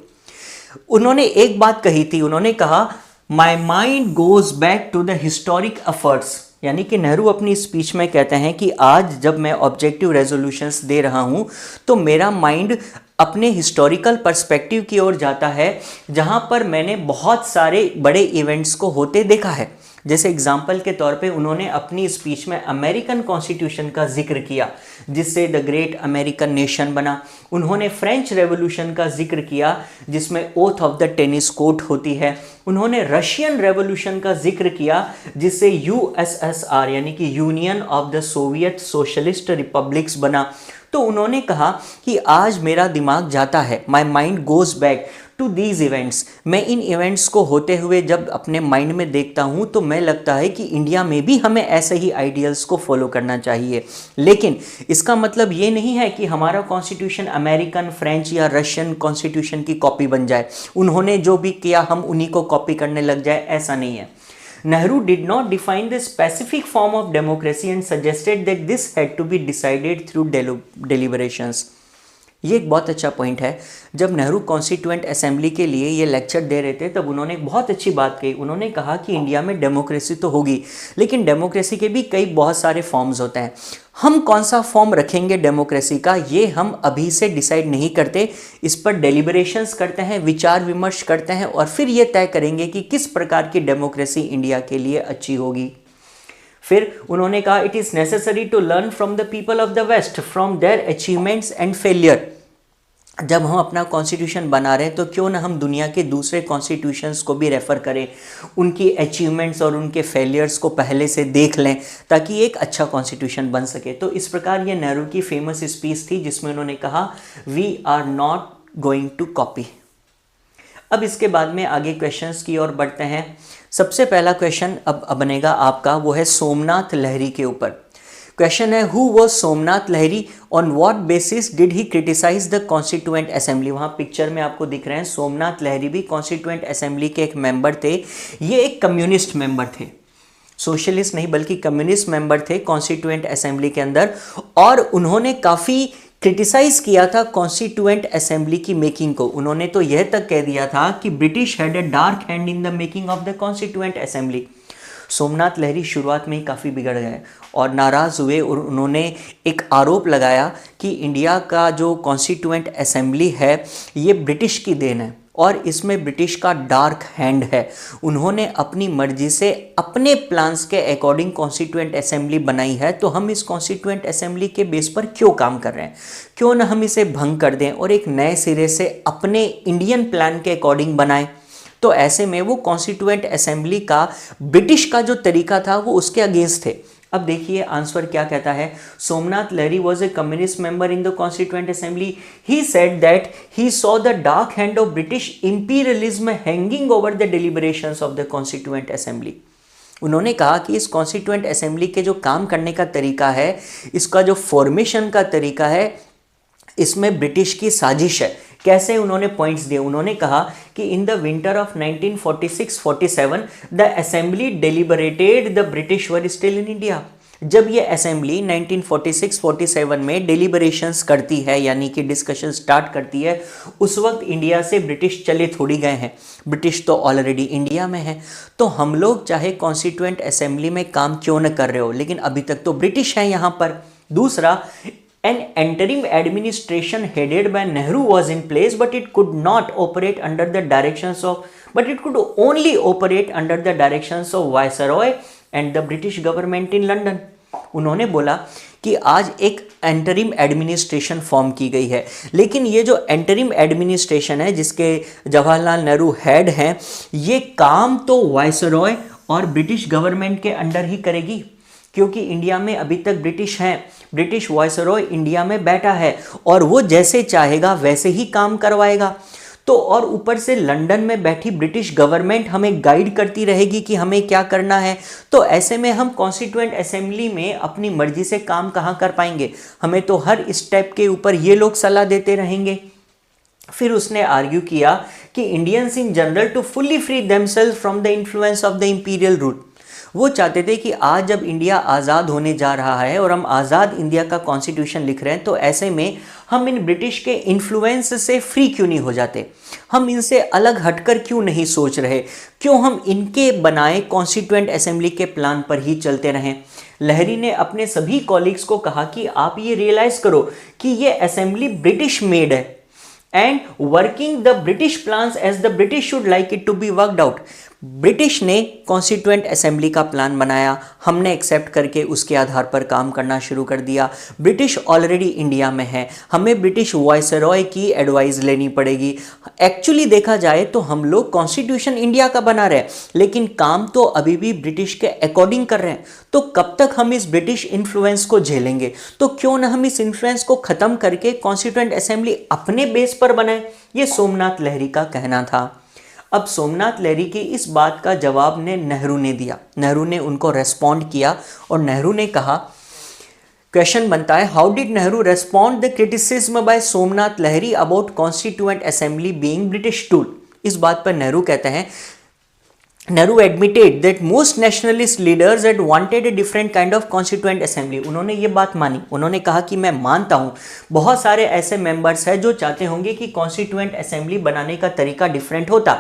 उन्होंने एक बात कही थी, उन्होंने कहा my mind goes back to the historic efforts, यानी कि नेहरू अपनी स्पीच में कहते हैं कि आज जब मैं ऑब्जेक्टिव रेजोल्यूशंस दे रहा हूं तो मेरा माइंड अपने हिस्टोरिकल पर्सपेक्टिव की ओर जाता है, जहां पर मैंने बहुत सारे बड़े इवेंट्स को होते देखा है। जैसे एग्जाम्पल के तौर पे उन्होंने अपनी स्पीच में अमेरिकन कॉन्स्टिट्यूशन का जिक्र किया, जिससे द ग्रेट अमेरिकन नेशन बना। उन्होंने फ्रेंच रेवोल्यूशन का जिक्र किया, जिसमें oath of the tennis court होती है। उन्होंने रशियन रेवोल्यूशन का जिक्र किया, जिससे यूएसएसआर यानी कि union of the Soviet socialist republics बना। तो उन्होंने कहा कि आज मेरा दिमाग जाता है, my mind goes back to these events. मैं इन इवेंट्स को होते हुए जब अपने माइंड में देखता हूँ तो मैं लगता है कि इंडिया में भी हमें ऐसे ही आइडियल्स को फॉलो करना चाहिए। लेकिन इसका मतलब ये नहीं है कि हमारा कॉन्स्टिट्यूशन अमेरिकन, फ्रेंच या रशियन कॉन्स्टिट्यूशन की कॉपी बन जाए। उन्होंने जो भी किया हम उन्हीं को कॉपी करने लग जाए, ऐसा नहीं है। Nehru did not define the specific form of democracy and suggested that this had to be decided through deliberations. ये एक बहुत अच्छा पॉइंट है। जब नेहरू कॉन्स्टिट्यूएंट असेंबली के लिए ये लेक्चर दे रहे थे तब उन्होंने एक बहुत अच्छी बात कही। उन्होंने कहा कि इंडिया में डेमोक्रेसी तो होगी, लेकिन डेमोक्रेसी के भी कई बहुत सारे फॉर्म्स होते हैं। हम कौन सा फॉर्म रखेंगे डेमोक्रेसी का, ये हम अभी से डिसाइड नहीं करते। इस पर डेलिब्रेशंस करते हैं, विचार विमर्श करते हैं और फिर ये तय करेंगे कि किस प्रकार की डेमोक्रेसी इंडिया के लिए अच्छी होगी। फिर उन्होंने कहा it is necessary to learn from the people of the west from their achievements and failure. जब हम अपना कॉन्स्टिट्यूशन बना रहे हैं तो क्यों ना हम दुनिया के दूसरे कॉन्स्टिट्यूशंस को भी रेफ़र करें, उनकी अचीवमेंट्स और उनके फेलियर्स को पहले से देख लें ताकि एक अच्छा कॉन्स्टिट्यूशन बन सके। तो इस प्रकार ये नेहरू की फेमस स्पीच थी जिसमें उन्होंने कहा we are not going to copy. अब इसके बाद में आगे क्वेश्चंस की ओर बढ़ते हैं। सबसे पहला क्वेश्चन अब बनेगा आपका, वो है सोमनाथ लहरी के ऊपर। क्वेश्चन है who was Somnath Lahiri, on what basis did he criticise the constituent assembly. वहाँ पिक्चर में आपको दिख रहे हैं सोमनाथ लहरी भी कॉन्स्टिट्यूएंट असेंबली के एक मेंबर थे। ये एक कम्युनिस्ट मेंबर थे, सोशलिस्ट नहीं बल्कि कम्युनिस्ट मेंबर थे कॉन्स्टिट्यूएंट असेंबली के अंदर, और उन्होंने काफ़ी क्रिटिसाइज किया था कॉन्स्टिट्यूएंट असेंबली की मेकिंग को। उन्होंने तो यह तक कह दिया था कि British had a dark hand in the making of the constituent assembly. Somnath Lahiri शुरुआत में ही काफ़ी बिगड़ गए और नाराज़ हुए और उन्होंने एक आरोप लगाया कि इंडिया का जो कॉन्स्टिट्यूएंट असेंबली है ये ब्रिटिश की देन है और इसमें ब्रिटिश का डार्क हैंड है। उन्होंने अपनी मर्जी से अपने प्लान्स के अकॉर्डिंग कॉन्स्टिट्यूएंट असेंबली बनाई है, तो हम इस कॉन्स्टिट्यूएंट असेंबली के बेस पर क्यों काम कर रहे हैं, क्यों ना हम इसे भंग कर दें और एक नए सिरे से अपने इंडियन प्लान के अकॉर्डिंग बनाएं। तो ऐसे में वो कॉन्स्टिट्यूएंट असेंबली का ब्रिटिश का जो तरीका था वो उसके अगेंस्ट थे अब देखिए आंसर क्या कहता है। Somnath Lahiri was a communist member in the constituent assembly. He said that he saw the dark hand of British imperialism hanging over the deliberations of the constituent assembly. उन्होंने कहा कि इस कॉन्स्टिट्यूएंट असेंबली के जो काम करने का तरीका है, इसका जो फॉर्मेशन का तरीका है, इसमें ब्रिटिश की साजिश है। कैसे उन्होंने पॉइंट्स दिए। उन्होंने कहा कि in the winter of 1946-47 the assembly deliberated the British were still in India. जब ये असेंबली 1946-47 में डेलिबरेशंस करती है, यानी कि डिस्कशन स्टार्ट करती है, उस वक्त इंडिया से ब्रिटिश चले थोड़ी गए हैं, ब्रिटिश तो ऑलरेडी इंडिया में है। तो हम लोग चाहे कॉन्स्टिट्यूएंट असेंबली में काम क्यों न कर रहे हो, लेकिन अभी तक तो ब्रिटिश है यहाँ पर। दूसरा, an interim administration headed by Nehru was in place, but it could only operate under the directions of Viceroy and the British government in London. उन्होंने बोला कि आज एक एंटरिम एडमिनिस्ट्रेशन फॉर्म की गई है, लेकिन ये जो एंटरिम एडमिनिस्ट्रेशन है जिसके जवाहरलाल नेहरू हेड हैं, ये काम तो वायसरॉय और ब्रिटिश गवर्नमेंट के अंडर ही करेगी, क्योंकि इंडिया में अभी तक ब्रिटिश हैं। ब्रिटिश वायसरॉय इंडिया में बैठा है और वो जैसे चाहेगा वैसे ही काम करवाएगा। तो और ऊपर से लंदन में बैठी ब्रिटिश गवर्नमेंट हमें गाइड करती रहेगी कि हमें क्या करना है। तो ऐसे में हम कॉन्स्टिट्यूएंट असेंबली में अपनी मर्जी से काम कहाँ कर पाएंगे, हमें तो हर स्टेप के ऊपर ये लोग सलाह देते रहेंगे। फिर उसने आर्ग्यू किया कि Indians in general to fully free themselves from the influence of the imperial rule. वो चाहते थे कि आज जब इंडिया आज़ाद होने जा रहा है और हम आज़ाद इंडिया का कॉन्स्टिट्यूशन लिख रहे हैं, तो ऐसे में हम इन ब्रिटिश के इन्फ्लुएंस से फ्री क्यों नहीं हो जाते, हम इनसे अलग हटकर क्यों नहीं सोच रहे, क्यों हम इनके बनाए कॉन्स्टिट्यूएंट असेंबली के प्लान पर ही चलते रहें। लहरी ने अपने सभी कॉलीग्स को कहा कि आप ये रियलाइज़ करो कि ये असेंबली ब्रिटिश मेड है and working the British plans as the British should like it to be worked out. British ने कॉन्स्टिट्यूएंट असेंबली का प्लान बनाया, हमने एक्सेप्ट करके उसके आधार पर काम करना शुरू कर दिया। ब्रिटिश ऑलरेडी इंडिया में है, हमें ब्रिटिश वायसरॉय की एडवाइस लेनी पड़ेगी। एक्चुअली देखा जाए तो हम लोग कॉन्स्टिट्यूशन इंडिया का बना रहे हैं, लेकिन काम तो अभी भी ब्रिटिश के अकॉर्डिंग कर रहे हैं। तो कब तक हम इस ब्रिटिश इन्फ्लुएंस को झेलेंगे, तो क्यों ना हम इस इन्फ्लुएंस को खत्म करके कॉन्स्टिट्यूएंट असेंबली अपने बेस पर बनाए। ये सोमनाथ लहरी का कहना था। अब सोमनाथ लहरी की इस बात का जवाब नेहरू ने दिया। नेहरू ने उनको रेस्पॉन्ड किया और नेहरू ने कहा, क्वेश्चन बनता है, how did Nehru respond the criticism by Somnath Lahiri about constituent assembly being British tool. इस बात पर नेहरू कहते हैं, Nehru admitted that most nationalist leaders had wanted a different kind of constituent assembly. उन्होंने ये बात मानी, उन्होंने कहा कि मैं मानता हूँ बहुत सारे ऐसे मेंबर्स हैं जो चाहते होंगे कि कॉन्स्टिट्यूएंट असेंबली बनाने का तरीका डिफरेंट होता।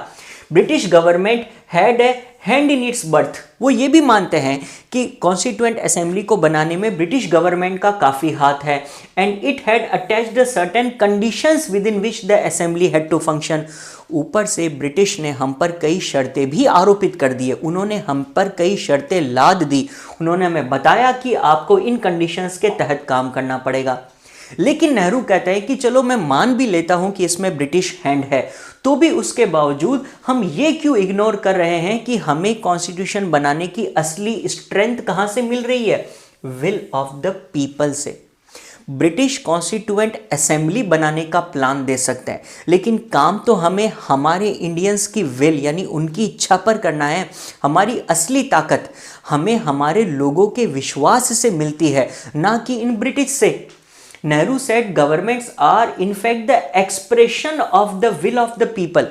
British government had a hand in its birth. वो ये भी मानते हैं कि कॉन्स्टिट्यूएंट असेंबली को बनाने में ब्रिटिश गवर्नमेंट का काफ़ी हाथ है and it had attached certain conditions with in which the assembly had to function. ऊपर से ब्रिटिश ने हम पर कई शर्तें भी आरोपित कर दी है, उन्होंने हम पर कई शर्तें लाद दी, उन्होंने हमें बताया कि आपको इन कंडीशंस के तहत काम करना पड़ेगा। लेकिन नेहरू कहता है कि चलो मैं मान भी लेता हूं कि इसमें ब्रिटिश हैंड है, तो भी उसके बावजूद हम ये क्यों इग्नोर कर रहे हैं कि हमें कॉन्स्टिट्यूशन बनाने की असली स्ट्रेंथ कहां से मिल रही है, विल ऑफ द पीपल से। ब्रिटिश कॉन्स्टिट्यूएंट असेंबली बनाने का प्लान दे सकते हैं, लेकिन काम तो हमें हमारे इंडियंस की विल यानी उनकी इच्छा पर करना है। हमारी असली ताकत हमें हमारे लोगों के विश्वास से मिलती है, ना कि इन ब्रिटिश से। Nehru said governments are in fact the expression of the will of the people.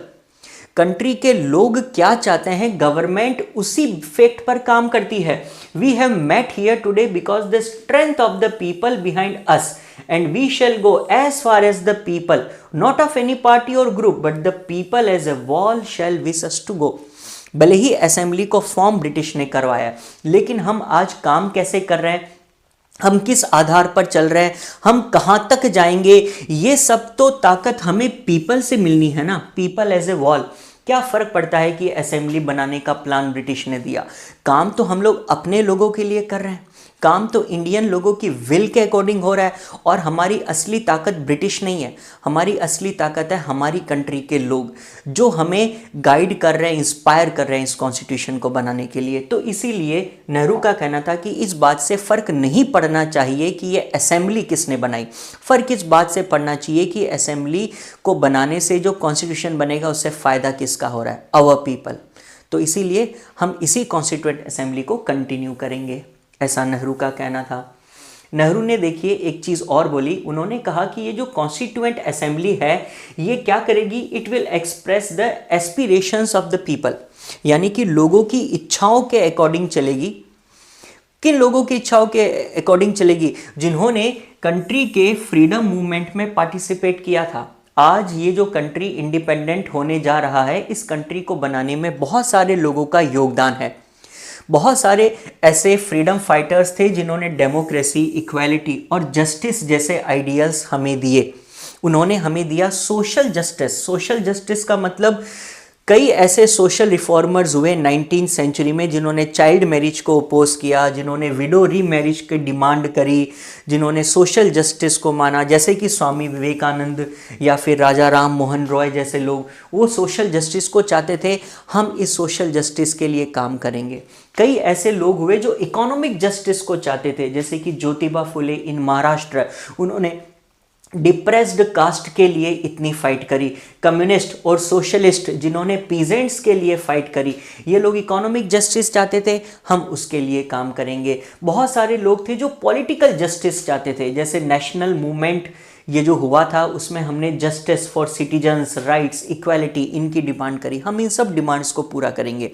Country के लोग क्या चाहते हैं, गवर्नमेंट उसी फैक्ट पर काम करती है। We have met here today because the strength of the people behind us and we shall go as far as the people not of any party और group but the people as a whole shall wish us to go. भले ही assembly को form British ने करवाया, लेकिन हम आज काम कैसे कर रहे हैं, हम किस आधार पर चल रहे हैं, हम कहां तक जाएंगे, ये सब तो ताकत हमें पीपल से मिलनी है ना, पीपल एज ए वॉल। क्या फ़र्क पड़ता है कि असेंबली बनाने का प्लान ब्रिटिश ने दिया, काम तो हम लोग अपने लोगों के लिए कर रहे हैं। काम तो इंडियन लोगों की विल के अकॉर्डिंग हो रहा है, और हमारी असली ताकत ब्रिटिश नहीं है, हमारी असली ताकत है हमारी कंट्री के लोग जो हमें गाइड कर रहे हैं, इंस्पायर कर रहे हैं इस कॉन्स्टिट्यूशन को बनाने के लिए। तो इसीलिए नेहरू का कहना था कि इस बात से फर्क नहीं पड़ना चाहिए कि ये असेंबली किसने बनाई, फर्क इस बात से पड़ना चाहिए कि असेंबली को बनाने से जो कॉन्स्टिट्यूशन बनेगा उससे फायदा किसका हो रहा है, आवर पीपल। तो इसीलिए हम इसी कॉन्स्टिट्यूएंट असेंबली को कंटिन्यू करेंगे, ऐसा नेहरू का कहना था। नेहरू ने देखिए एक चीज़ और बोली, उन्होंने कहा कि ये जो कॉन्स्टिट्यूएंट असेंबली है ये क्या करेगी, it will express the aspirations of the people, यानी कि लोगों की इच्छाओं के अकॉर्डिंग चलेगी। किन लोगों की इच्छाओं के अकॉर्डिंग चलेगी, जिन्होंने कंट्री के फ्रीडम मूवमेंट में पार्टिसिपेट किया था। आज ये जो कंट्री इंडिपेंडेंट होने जा रहा है, इस कंट्री को बनाने में बहुत सारे लोगों का योगदान है। बहुत सारे ऐसे फ्रीडम फाइटर्स थे जिन्होंने डेमोक्रेसी, इक्वालिटी और जस्टिस जैसे आइडियल्स हमें दिए। उन्होंने हमें दिया सोशल जस्टिस। सोशल जस्टिस का मतलब कई ऐसे सोशल रिफॉर्मर्स हुए 19th सेंचुरी में जिन्होंने चाइल्ड मैरिज को अपोज किया, जिन्होंने विडो री मैरिज की डिमांड करी, जिन्होंने सोशल जस्टिस को माना, जैसे कि स्वामी विवेकानंद या फिर राजा राम मोहन रॉय जैसे लोग, वो सोशल जस्टिस को चाहते थे। हम इस सोशल जस्टिस के लिए काम करेंगे। कई ऐसे लोग हुए जो इकोनॉमिक जस्टिस को चाहते थे, जैसे कि ज्योतिबा फुले इन महाराष्ट्र, उन्होंने डिप्रेस्ड कास्ट के लिए इतनी फाइट करी। कम्युनिस्ट और सोशलिस्ट जिन्होंने पीजेंट्स के लिए फाइट करी, ये लोग इकोनॉमिक जस्टिस चाहते थे, हम उसके लिए काम करेंगे। बहुत सारे लोग थे जो पॉलिटिकल जस्टिस चाहते थे, जैसे नेशनल मूवमेंट ये जो हुआ था उसमें हमने justice for citizens, rights, equality, इनकी डिमांड करी। हम इन सब डिमांड्स को पूरा करेंगे।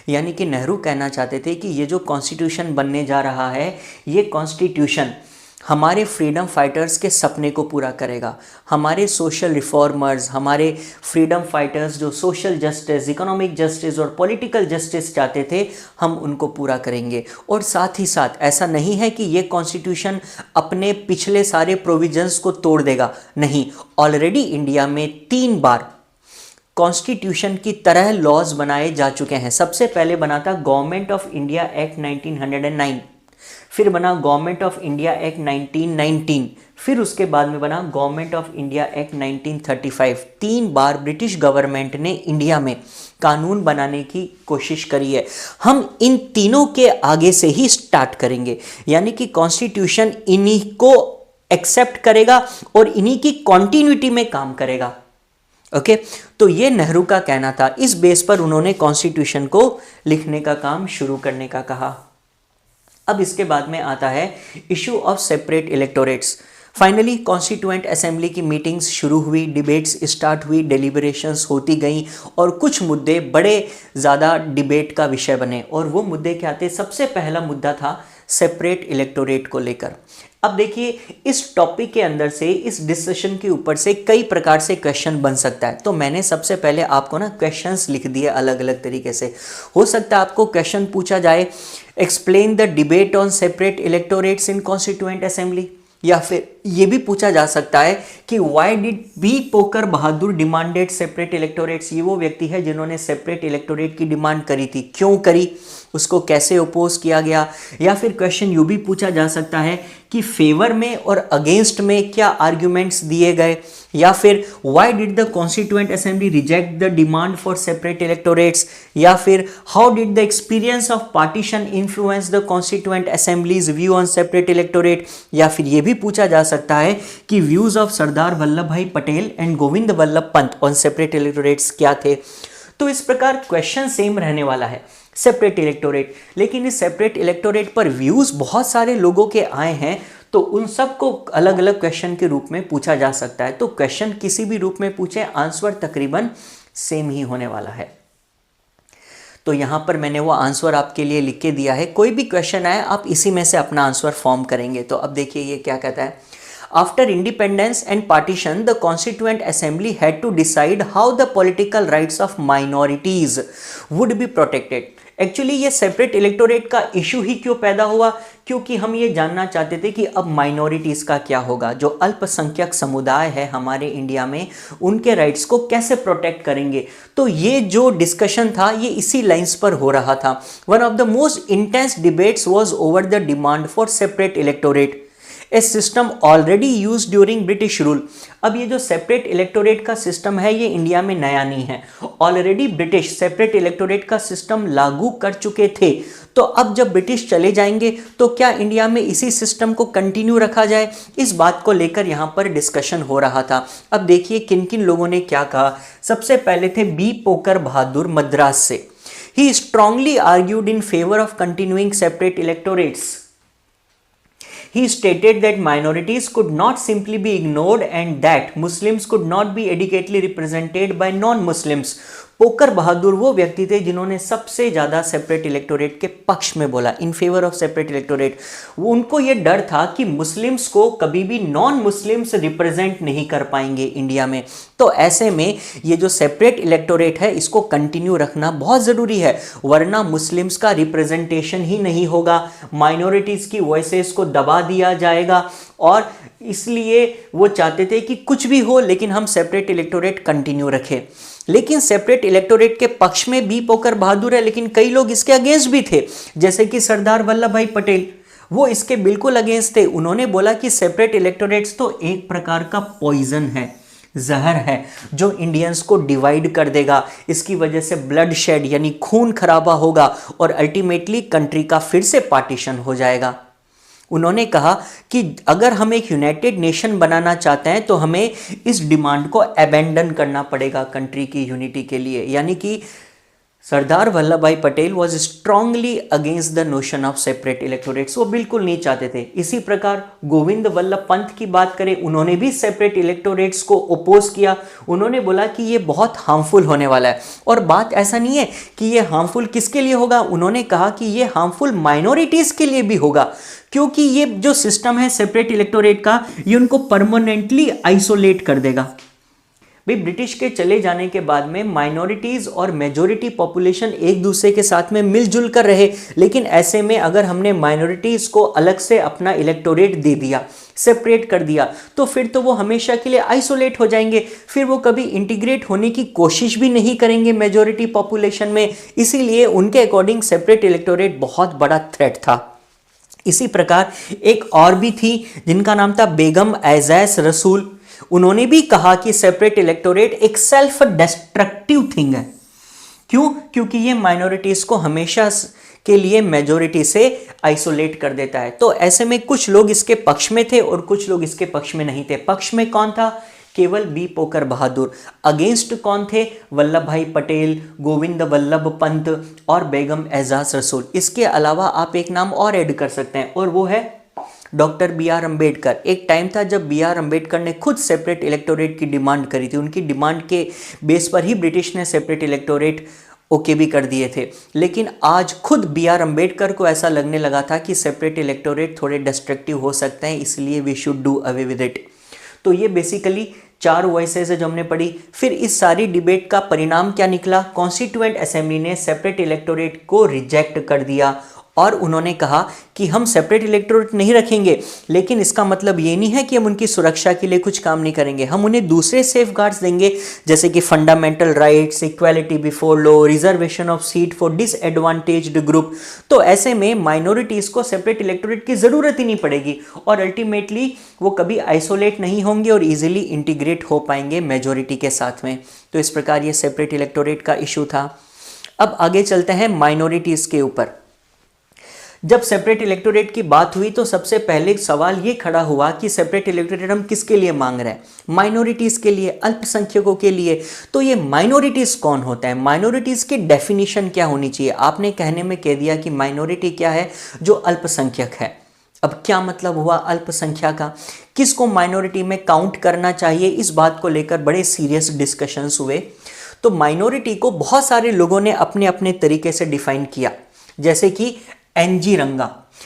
यानी कि नेहरू कहना चाहते थे कि ये जो कॉन्स्टिट्यूशन बनने जा रहा है, ये कॉन्स्टिट्यूशन हमारे फ्रीडम फाइटर्स के सपने को पूरा करेगा। हमारे सोशल रिफॉर्मर्स, हमारे फ्रीडम फाइटर्स जो सोशल जस्टिस, इकोनॉमिक जस्टिस और पॉलिटिकल जस्टिस चाहते थे, हम उनको पूरा करेंगे। और साथ ही साथ ऐसा नहीं है कि ये कॉन्स्टिट्यूशन अपने पिछले सारे प्रोविजंस को तोड़ देगा, नहीं। ऑलरेडी इंडिया में 3 बार कॉन्स्टिट्यूशन की तरह लॉज बनाए जा चुके हैं। सबसे पहले बना था गवर्नमेंट ऑफ इंडिया एक्ट 1909, फिर बना गवर्नमेंट ऑफ इंडिया एक्ट 1919, फिर उसके बाद में बना government of India act 1935। 3 bar British government ने इंडिया में कानून बनाने की कोशिश करी है। हम इन तीनों के आगे से ही स्टार्ट करेंगे, यानी कि कॉन्स्टिट्यूशन इन्हीं को एक्सेप्ट करेगा और इन्हीं की कॉन्टिन्यूटी में काम करेगा। ओके, तो ये नेहरू का कहना था। इस बेस पर उन्होंने कॉन्स्टिट्यूशन को लिखने का काम शुरू करने का कहा। अब इसके बाद में आता है issue of separate electorates. Finally constituent assembly की मीटिंग्स शुरू हुई, डिबेट्स स्टार्ट हुई, डेलिब्रेशंस होती गई और कुछ मुद्दे बड़े ज़्यादा डिबेट का विषय बने। और वो मुद्दे क्या थे? सबसे पहला मुद्दा था सेपरेट इलेक्टोरेट को लेकर। अब देखिए, इस टॉपिक के अंदर से, इस डिस्कशन के ऊपर से कई प्रकार से क्वेश्चन बन सकता है। तो मैंने सबसे पहले आपको ना क्वेश्चंस लिख दिए अलग अलग तरीके से। हो सकता है आपको क्वेश्चन पूछा जाए, explain the debate on separate electorates in constituent assembly, या फिर ये भी पूछा जा सकता है कि why did B Pocker Bahadur demanded separate electorates. ये वो व्यक्ति है जिन्होंने सेपरेट इलेक्टोरेट की डिमांड करी थी, क्यों करी, उसको कैसे अपोज किया गया। या फिर क्वेश्चन यूँ भी पूछा जा सकता है कि फेवर में और अगेंस्ट में क्या आर्ग्यूमेंट्स दिए गए, या फिर why did the constituent assembly reject the demand for separate electorates, या फिर how did the experience of partition influence the constituent assemblies view on separate electorate. या फिर यह भी पूछा जा सकता है कि views of Sardar Vallabh bhai Patel and Govind Vallabh Pant on separate electorates क्या थे। तो इस प्रकार क्वेश्चन सेम रहने वाला है, सेपरेट इलेक्टोरेट। लेकिन इस सेपरेट इलेक्टोरेट पर व्यूज बहुत सारे लोगों के आए हैं, तो उन सब को अलग अलग क्वेश्चन के रूप में पूछा जा सकता है। तो क्वेश्चन किसी भी रूप में पूछे, आंसर तकरीबन सेम ही होने वाला है। तो यहाँ पर मैंने वो आंसर आपके लिए लिख के दिया है। कोई भी क्वेश्चन आए आप इसी में से अपना आंसर फॉर्म करेंगे। तो अब देखिए ये क्या कहता है, after independence and partition the constituent assembly had to decide how the political rights of minorities would be protected. Actually ये सेपरेट इलेक्टोरेट का इशू ही क्यों पैदा हुआ, क्योंकि हम ये जानना चाहते थे कि अब माइनॉरिटीज का क्या होगा, जो अल्पसंख्यक समुदाय है हमारे इंडिया में, उनके राइट्स को कैसे प्रोटेक्ट करेंगे। तो ये जो डिस्कशन था ये इसी लाइंस पर हो रहा था। One of the most intense debates was over the demand for separate electorate, A system already use during British rule. अब ये जो सेपरेट इलेक्टोरेट का सिस्टम है ये इंडिया में नया नहीं है, ऑलरेडी ब्रिटिश सेपरेट इलेक्टोरेट का सिस्टम लागू कर चुके थे। तो अब जब ब्रिटिश चले जाएंगे तो क्या इंडिया में इसी सिस्टम को कंटिन्यू रखा जाए, इस बात को लेकर यहाँ पर डिस्कशन हो रहा था। अब देखिए किन किन लोगों ने क्या कहा। सबसे पहले थे बी पोकर बहादुर मद्रास से। He strongly argued in favour of continuing separate electorates. He stated that minorities could not simply be ignored and that Muslims could not be adequately represented by non-Muslims. Pocker Bahadur वो व्यक्ति थे जिन्होंने सबसे ज़्यादा सेपरेट इलेक्टोरेट के पक्ष में बोला, इन फेवर ऑफ सेपरेट इलेक्टोरेट। वो उनको ये डर था कि मुस्लिम्स को कभी भी नॉन मुस्लिम्स रिप्रेजेंट नहीं कर पाएंगे इंडिया में। तो ऐसे में ये जो सेपरेट इलेक्टोरेट है इसको कंटिन्यू रखना बहुत ज़रूरी है, वरना मुस्लिम्स का रिप्रेजेंटेशन ही नहीं होगा, माइनॉरिटीज़ की वॉइसेस को दबा दिया जाएगा। और इसलिए वो चाहते थे कि कुछ भी हो लेकिन हम सेपरेट इलेक्टोरेट कंटिन्यू रखें। लेकिन सेपरेट इलेक्टोरेट के पक्ष में बी पोकर बहादुर है, लेकिन कई लोग इसके अगेंस्ट भी थे, जैसे कि सरदार वल्लभ भाई पटेल, वो इसके बिल्कुल अगेंस्ट थे। उन्होंने बोला कि सेपरेट इलेक्टोरेट्स तो एक प्रकार का पॉइजन है, जहर है, जो इंडियंस को डिवाइड कर देगा। इसकी वजह से ब्लड शेड यानी खून खराबा होगा और अल्टीमेटली कंट्री का फिर से पार्टीशन हो जाएगा। उन्होंने कहा कि अगर हम एक यूनाइटेड नेशन बनाना चाहते हैं तो हमें इस डिमांड को अबेंडन करना पड़ेगा कंट्री की यूनिटी के लिए। यानी कि Sardar Vallabh bhai Patel was strongly against the notion of separate electorates, वो बिल्कुल नहीं चाहते थे। इसी प्रकार गोविंद वल्लभ पंत की बात करें, उन्होंने भी सेपरेट इलेक्टोरेट्स को ओपोज किया। उन्होंने बोला कि ये बहुत हार्मफुल होने वाला है, और बात ऐसा नहीं है कि ये हार्मफुल किसके लिए होगा, उन्होंने कहा कि ये हार्मफुल माइनॉरिटीज़ के लिए भी होगा, क्योंकि ये जो सिस्टम है सेपरेट इलेक्टोरेट का ये उनको परमानेंटली आइसोलेट कर देगा। भाई ब्रिटिश के चले जाने के बाद में माइनॉरिटीज़ और मेजॉरिटी पॉपुलेशन एक दूसरे के साथ में मिलजुल कर रहे, लेकिन ऐसे में अगर हमने माइनॉरिटीज़ को अलग से अपना इलेक्टोरेट दे दिया, सेपरेट कर दिया, तो फिर तो वो हमेशा के लिए आइसोलेट हो जाएंगे, फिर वो कभी इंटीग्रेट होने की कोशिश भी नहीं करेंगे मेजॉरिटी पॉपुलेशन में। इसीलिए उनके अकॉर्डिंग सेपरेट इलेक्टोरेट बहुत बड़ा थ्रेट था। इसी प्रकार एक और भी थी जिनका नाम था बेगम एजाज रसूल। उन्होंने भी कहा कि सेपरेट इलेक्टोरेट एक सेल्फ डिस्ट्रक्टिव थिंग है। क्यों? क्योंकि ये माइनॉरिटीज को हमेशा के लिए मेजॉरिटी से आइसोलेट कर देता है। तो ऐसे में कुछ लोग इसके पक्ष में थे और कुछ लोग इसके पक्ष में नहीं थे। पक्ष में कौन था? केवल बी पोकर बहादुर। अगेंस्ट कौन थे? वल्लभ भाई पटेल, गोविंद वल्लभ पंत और बेगम एजाज रसूल। इसके अलावा आप एक नाम और ऐड कर सकते हैं और वो है डॉक्टर बी आर अम्बेडकर। एक टाइम था जब बी आर अम्बेडकर ने खुद सेपरेट इलेक्टोरेट की डिमांड करी थी। उनकी डिमांड के बेस पर ही ब्रिटिश ने सेपरेट इलेक्टोरेट ओके भी कर दिए थे। लेकिन आज खुद बी आर अम्बेडकर को ऐसा लगने लगा था कि सेपरेट इलेक्टोरेट थोड़े डिस्ट्रक्टिव हो सकते हैं, इसलिए we should do away with it. तो ये बेसिकली 4 वॉइसेस है जो हमने पढ़ी। फिर इस सारी डिबेट का परिणाम क्या निकला? कॉन्स्टिट्यूएंट असेंबली ने सेपरेट इलेक्टोरेट को रिजेक्ट कर दिया और उन्होंने कहा कि हम सेपरेट इलेक्टोरेट नहीं रखेंगे, लेकिन इसका मतलब ये नहीं है कि हम उनकी सुरक्षा के लिए कुछ काम नहीं करेंगे। हम उन्हें दूसरे सेफगार्ड्स देंगे, जैसे कि fundamental rights, equality before law, reservation of seat for disadvantaged group. तो ऐसे में माइनॉरिटीज़ को सेपरेट इलेक्टोरेट की ज़रूरत ही नहीं पड़ेगी और अल्टीमेटली वो कभी आइसोलेट नहीं होंगे और ईजिली इंटीग्रेट हो पाएंगे मेजॉरिटी के साथ में। तो इस प्रकार ये सेपरेट इलेक्टोरेट का इशू था। अब आगे चलते हैं माइनॉरिटीज़ के ऊपर। जब सेपरेट इलेक्टोरेट की बात हुई तो सबसे पहले सवाल ये खड़ा हुआ कि सेपरेट इलेक्टोरेट हम किसके लिए मांग रहे हैं? माइनॉरिटीज़ के लिए, अल्पसंख्यकों के लिए। तो ये माइनॉरिटीज़ कौन होता है? माइनॉरिटीज़ की डेफिनेशन क्या होनी चाहिए? आपने कहने में कह दिया कि माइनॉरिटी क्या है? जो अल्पसंख्यक है। अब क्या मतलब हुआ अल्पसंख्यक का? किसको माइनॉरिटी में काउंट करना चाहिए? इस बात को लेकर बड़े सीरियस डिस्कशंस हुए। तो माइनॉरिटी को बहुत सारे लोगों ने अपने अपने तरीके से डिफाइन किया, जैसे कि एनजी रंगा।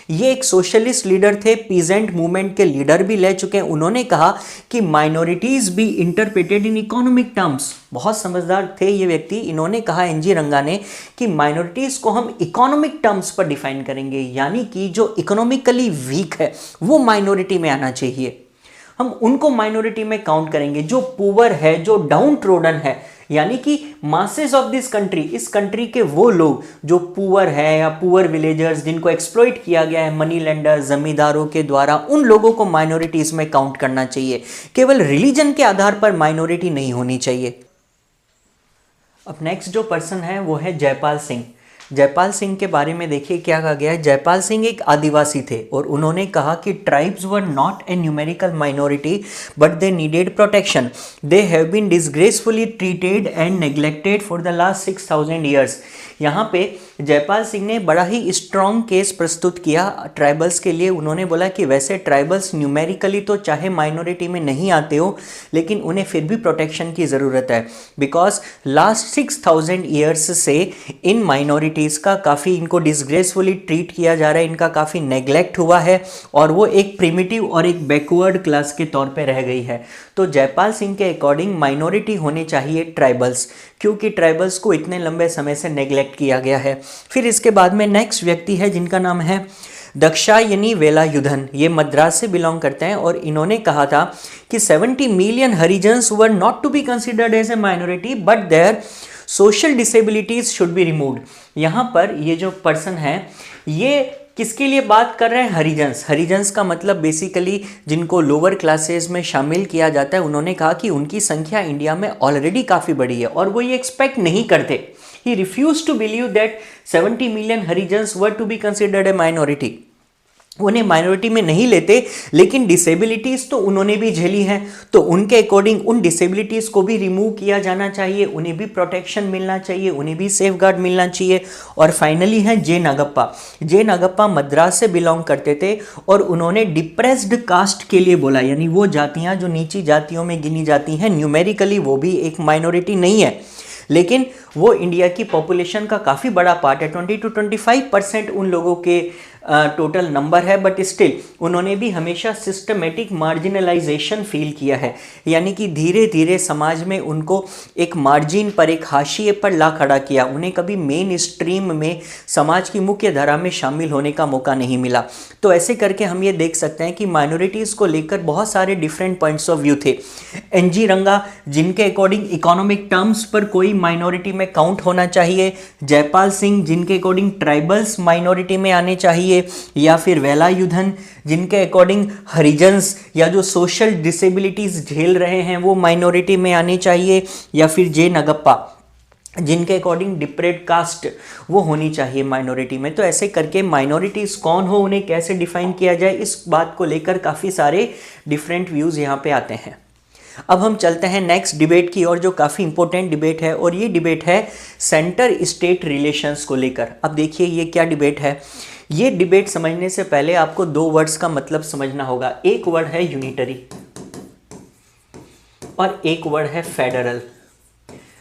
ये एक सोशलिस्ट लीडर थे, पीजेंट मूवमेंट के लीडर भी ले चुके हैं। उन्होंने कहा कि minorities be interpreted in economic terms. बहुत समझदार थे ये व्यक्ति। इन्होंने कहा, एनजी रंगा ने, कि माइनॉरिटीज को हम इकोनॉमिक टर्म्स पर डिफाइन करेंगे, यानी कि जो इकोनॉमिकली वीक है वो माइनॉरिटी में आना चाहिए। हम उनको माइनॉरिटी में काउंट करेंगे। जो पुअर है, जो डाउन ट्रोडन है, यानी कि मासेस ऑफ दिस कंट्री, इस कंट्री के वो लोग जो पुअर है या पुअर विलेजर्स, जिनको एक्सप्लॉइट किया गया है मनी लेंडर, जमींदारों के द्वारा, उन लोगों को माइनॉरिटीज में काउंट करना चाहिए। केवल रिलीजन के आधार पर माइनॉरिटी नहीं होनी चाहिए। अब नेक्स्ट जो पर्सन है वो है जयपाल सिंह। जयपाल सिंह के बारे में देखिए क्या कहा गया है। जयपाल सिंह एक आदिवासी थे और उन्होंने कहा कि tribes were not a numerical minority but they needed protection. They have been disgracefully treated and neglected for the last 6000 years. यहाँ पे जयपाल सिंह ने बड़ा ही स्ट्रॉन्ग केस प्रस्तुत किया ट्राइबल्स के लिए। उन्होंने बोला कि वैसे ट्राइबल्स न्यूमेरिकली तो चाहे माइनॉरिटी में नहीं आते हो, लेकिन उन्हें फिर भी प्रोटेक्शन की ज़रूरत है, बिकॉज लास्ट 6000 ईयर्स से इन माइनॉरिटीज़ का काफ़ी, इनको डिसग्रेसफुली ट्रीट किया जा रहा है, इनका काफ़ी नेग्लेक्ट हुआ है और वो एक प्रिमिटिव और एक बैकवर्ड क्लास के तौर पे रह गई है। तो जयपाल सिंह के अकॉर्डिंग माइनॉरिटी होने चाहिए ट्राइबल्स, क्योंकि ट्राइबल्स को इतने लंबे समय से नेग्लेक्ट किया गया है। फिर इसके बाद में नेक्स्ट व्यक्ति है जिनका नाम है दक्षायनी वेलायुधन। ये मद्रास से बिलोंग करते हैं और इन्होंने कहा था कि 70 million harijans were not to be considered as a minority but their social disabilities should be removed. यहाँ पर ये जो पर्सन है ये किसके लिए बात कर रहे हैं? हरिजन्स। हरिजन्स का मतलब बेसिकली जिनको लोअर क्लासेस में शामिल किया जाता है। उन्होंने कहा कि उनकी संख्या इंडिया में ऑलरेडी काफ़ी बड़ी है और वो ये एक्सपेक्ट नहीं करते। He refused to believe that 70 million Harijans were to be considered a minority. उन्हें माइनॉरिटी में नहीं लेते, लेकिन डिसेबिलिटीज़ तो उन्होंने भी झेली हैं, तो उनके अकॉर्डिंग उन डिसेबिलिटीज़ को भी रिमूव किया जाना चाहिए, उन्हें भी प्रोटेक्शन मिलना चाहिए, उन्हें भी सेफ गार्ड मिलना चाहिए। और फाइनली है जे नागप्पा। जे नागप्पा मद्रास से बिलोंग करते थे और उन्होंने डिप्रेस्ड कास्ट के लिए बोला, यानी वो जातियाँ जो नीची जातियों में गिनी जाती हैं, न्यूमेरिकली वो भी एक माइनॉरिटी नहीं है, लेकिन वो इंडिया की पॉपुलेशन का काफ़ी बड़ा पार्ट है। 20 to 25% उन लोगों के टोटल नंबर है, बट स्टिल उन्होंने भी हमेशा सिस्टमेटिक मार्जिनलाइजेशन फील किया है, यानी कि धीरे धीरे समाज में उनको एक मार्जिन पर, एक हाशिए पर ला खड़ा किया। उन्हें कभी मेन स्ट्रीम में, समाज की मुख्य धारा में शामिल होने का मौका नहीं मिला। तो ऐसे करके हम ये देख सकते हैं कि माइनॉरिटीज़ को लेकर बहुत सारे डिफरेंट पॉइंट्स ऑफ व्यू थे। एनजी रंगा, जिनके अकॉर्डिंग इकोनॉमिक टर्म्स पर कोई माइनॉरिटी में काउंट होना चाहिए। जयपाल सिंह, जिनके अकॉर्डिंग ट्राइबल्स माइनॉरिटी में आने चाहिए। या फिर वेलायुधन, जिनके अकॉर्डिंग हरिजन्स या जो सोशल डिसेबिलिटीज झेल रहे हैं वो माइनॉरिटी में आने चाहिए। या फिर जे नागप्पा, जिनके अकॉर्डिंग डिप्रेड कास्ट वो होनी चाहिए माइनॉरिटी में। तो ऐसे करके माइनॉरिटीज कौन हो, उन्हें कैसे डिफाइन किया जाए, इस बात को लेकर काफ़ी सारे डिफरेंट व्यूज़ यहाँ पे आते हैं। अब हम चलते हैं नेक्स्ट डिबेट की ओर, जो काफ़ी इंपॉर्टेंट डिबेट है, और ये डिबेट है सेंटर स्टेट रिलेशंस को लेकर। अब देखिए ये क्या डिबेट है। ये डिबेट समझने से पहले आपको दो वर्ड्स का मतलब समझना होगा। एक वर्ड है यूनिटरी और एक वर्ड है फेडरल।